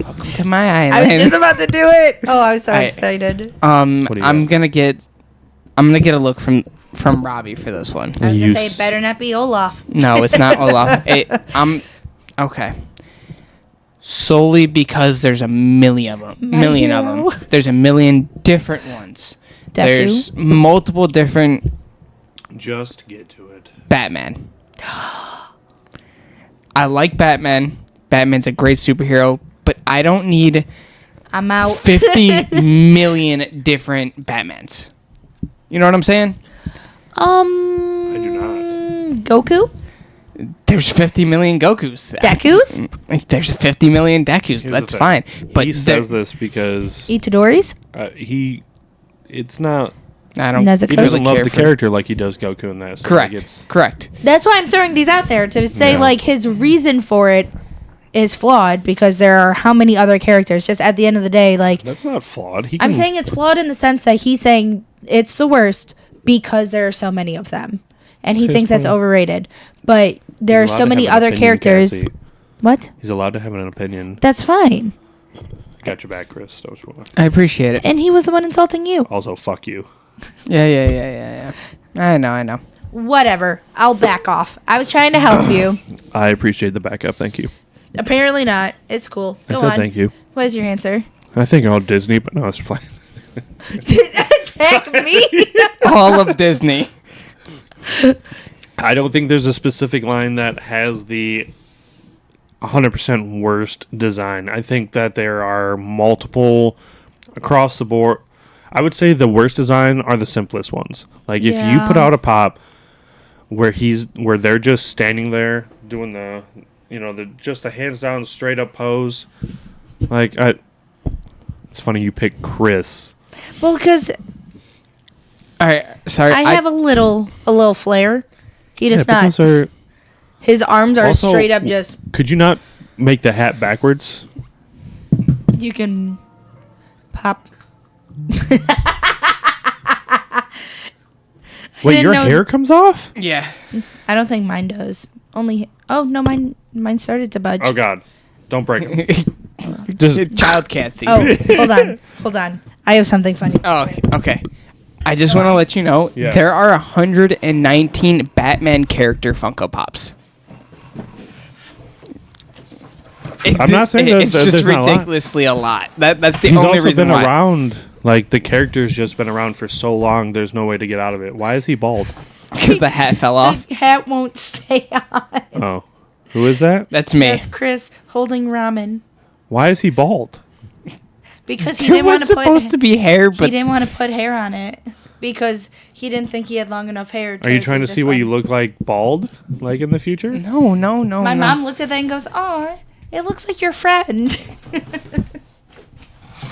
Welcome to my island. I was just about to do it. Oh, I was so I- excited. What do you I'm got? gonna get a look from Robbie for this one. I was You gonna say s- it better not be Olaf. No, it's not Olaf. I'm okay. Solely because there's a million of them. My Million of hero. them. There's a million different ones. Deku. There's multiple different Just get to it. Batman. I like Batman. Batman's a great superhero, but I don't need I'm out. 50 million different Batmans. You know what I'm saying? I do not. Goku? There's 50 million Gokus. Dekus? There's 50 million Dekus. Here's the That's thing. fine. But he there- says this because Itadori's? it's not. I don't. Nezuko? He Really doesn't love care the for- character like he does Goku in this. Correct. Like, it's, Correct. That's why I'm throwing these out there to say, Yeah. like, his reason for it is flawed because there are how many other characters. Just at the end of the day, like, that's not flawed. He I'm can- saying it's flawed in the sense that he's saying it's the worst because there are so many of them. And he Okay, thinks it's that's fine. overrated. But there are He's allowed so to many have an other opinion, characters. Cassie. What? He's allowed to have an opinion. That's fine. Got your back, Chris. That was wrong. I appreciate it. And he was the one insulting you. Also, fuck you. Yeah. I know. Whatever. I'll back off. I was trying to help you. I appreciate the backup. Thank you. Apparently not. It's cool. I Go said on. thank you. What is your answer? I think all Disney, but no, I was playing. Attack me? All of Disney. I don't think there's a specific line that has the 100% worst design. I think that there are multiple across the board. I would say the worst design are the simplest ones. Like if you put Yeah. out a pop where they're just standing there doing the just a hands down straight up pose. Like it's funny you picked Chris. Well, because All right. Sorry. I have a little flair. He does Yeah, but not. those are- His arms are Also, straight up just. Could you not make the hat backwards? You can pop. Wait, didn't your know- hair comes off? Yeah. I don't think mine does. Only. Oh no, mine started to budge. Oh God! Don't break them. Just Child can't see. Oh, hold on. I have something funny. Oh, okay. I just want to let you know Yeah. there are 119 Batman character Funko Pops. I'm not saying that it's that just there's not a lot. ridiculously a lot. That's the he's only also reason been why. around. Like the character's just been around for so long. There's no way to get out of it. Why is he bald? Because the hat fell off. The hat won't stay on. Oh, who is that? That's me. That's Chris holding ramen. Why is he bald? because he There didn't want was to put. supposed to be hair, He but didn't want to put hair on it because he didn't think he had long enough hair. Are you trying do to this see what one. you look like bald, like in the future? no. My mom looked at that and goes, "Oh, it looks like your friend."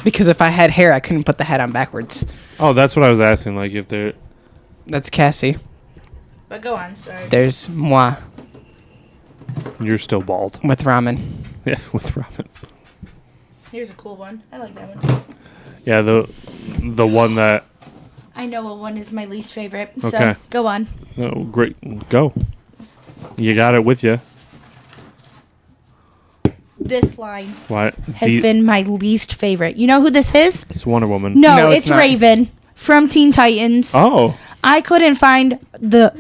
Because if I had hair, I couldn't put the hat on backwards. Oh, that's what I was asking. Like if they're That's Cassie. But go on, sorry. There's moi you're still bald. with ramen. Yeah, with Robin. Here's a cool one. I like that one. Yeah, the one that. I know what one is my least favorite. So Okay. go on. Oh, great. Go. You got it with you. This line What? has been my least favorite. You know who this is? It's Wonder Woman. No, No, it's it's not. Raven from Teen Titans. Oh. I couldn't find the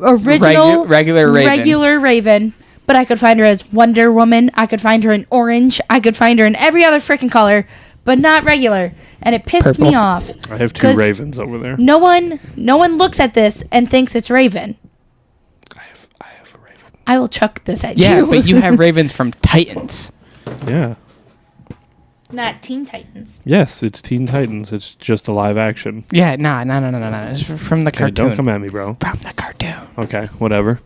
original regular Raven. but I could find her as Wonder Woman. I could find her in orange. I could find her in every other freaking color, but not regular. And it pissed me Purple. off. I have 2 'Cause ravens over there. No one looks at this and thinks it's Raven. I have a raven. I will chuck this at Yeah, you. but you have ravens from Titans. Yeah. Not Teen Titans. Yes, it's Teen Titans. It's just a live action. Yeah, no. It's from the Okay, cartoon. don't come at me, bro. From the cartoon. Okay, whatever.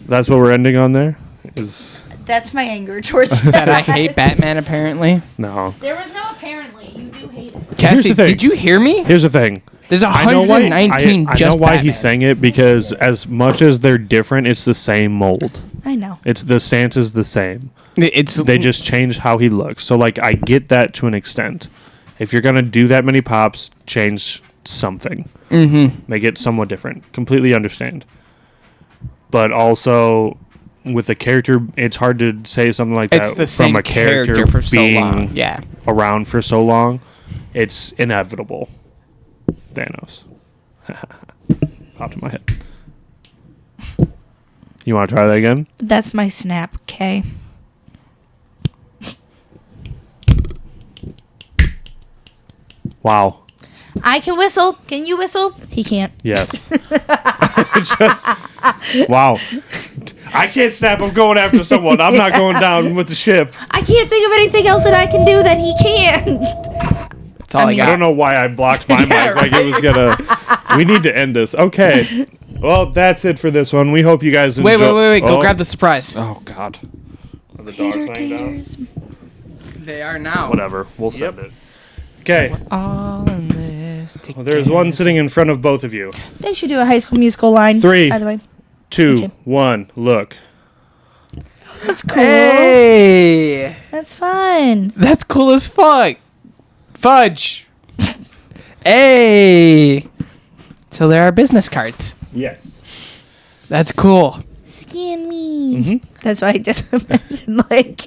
That's what we're ending on there? Is That's my anger towards That I hate Batman, apparently. no. There was no apparently. You do hate it. Cassie, the thing. did you hear me? Here's the thing. There's I know why. 119 I just know why Batman. he's saying it because as much as they're different, it's the same mold. I know. It's the stance is the same. It's They just changed how he looks. So like I get that to an extent. If you're gonna do that many pops, change something. Make it somewhat different. Completely understand. But also with the character, it's hard to say something like that It's the same from a character for so being long. Yeah. around for so long. It's inevitable. Thanos. Popped in my head. You want to try that again? That's my snap, K. Wow. I can whistle. Can you whistle? He can't. Yes. Wow. I can't snap. I'm going after someone. I'm not going down with the ship. I can't think of anything else that I can do that he can't. That's all I, mean, got. I don't know why I blocked my mic. Like it was gonna. We need to end this. Okay. Well, that's it for this one. We hope you guys enjoy. Wait. Go grab the surprise. Oh God. Are the dogs Tater laying down? taters. They are now. Whatever. We'll send it. Okay. All in this Well, there's one sitting in front of both of you. They should do a High School Musical line. 3, By the way, 2, Okay. 1. Look. that's cool. Hey, That's fun. that's cool as fuck. Fudge. Hey. So there are business cards. Yes. That's cool. Scan me. That's why I just imagined like.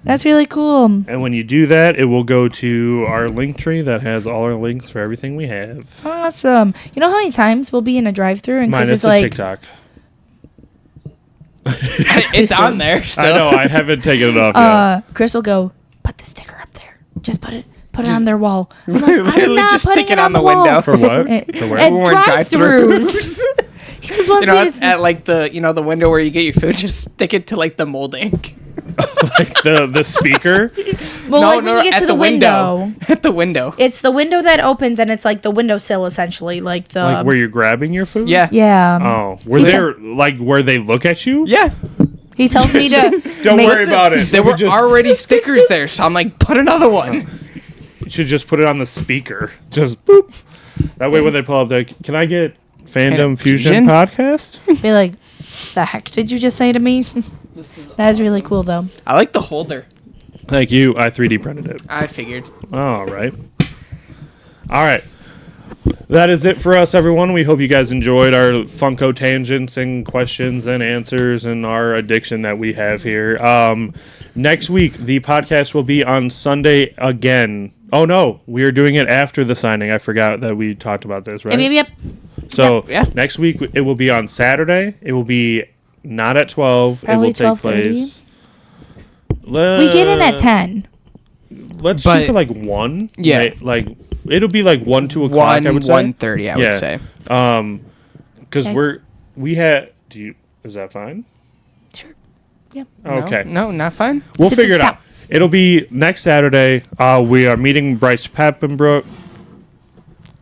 That's really cool. And when you do that, it will go to our link tree that has all our links for everything we have. Awesome. You know how many times we'll be in a drive-through and Chris Minus is the like, TikTok. It's soon. on there still. I know. I haven't taken it off yet. Chris will go, put the sticker up there. Just put it on their wall. I'm like, I'm Literally not just putting stick it on on the wall. window. For what? At, For where? at When we're in drive-throughs. He just wants You know, me to. at like the the window where you get your food, just stick it to like the molding. Like the speaker? Well, like when you get to the window. At the window. It's the window that opens, and it's like the windowsill, essentially, like the. Like where you're grabbing your food? Yeah. yeah. Oh, were He there like where they look at you? Yeah. He tells me to. Don't make- worry about it. There We were just- already stickers there, so I'm like, put another one. You should just put it on the speaker. Just boop. That way, when they pull up, like, can I get Fandom Fusion Fusion? podcast? Be like, the heck did you just say to me? That is really cool, though. I like the holder. Thank you. I 3D printed it. I figured. All right. All right. That is it for us, everyone. We hope you guys enjoyed our Funko tangents and questions and answers and our addiction that we have here. Next week, the podcast will be on Sunday again. Oh, no. We are doing it after the signing. I forgot that we talked about this, right? Yep. So Yeah. next week, it will be on Saturday. It will be not at 12. Probably it will take 12:30. place. We get in at 10. Let's But- shoot for like 1. Yeah. Right? Like, it'll be like 1, 2 o'clock, I would say. 1:30, I Yeah. would say. Because Okay. we had. Is that fine? Sure. Yep. Okay. No, not fine. We'll Sit figure it stop. out. It'll be next Saturday. We are meeting Bryce Pappenbrook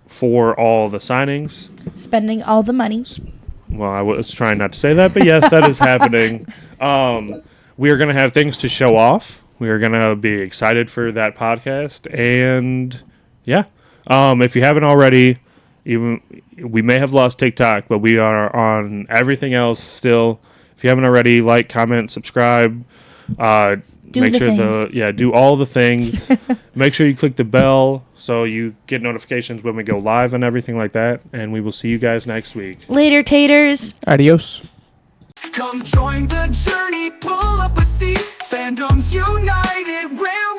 for all the signings. Spending all the money. Well, I was trying not to say that, but yes, that is happening. We are going to have things to show off. We are going to be excited for that podcast. And yeah, if you haven't already, even we may have lost TikTok, but we are on everything else still. If you haven't already, like, comment, subscribe. Do all the things. Make sure you click the bell so you get notifications when we go live and everything like that. And we will see you guys next week. Later, taters. Adios. Come join the journey, pull up a seat. Fandoms united, where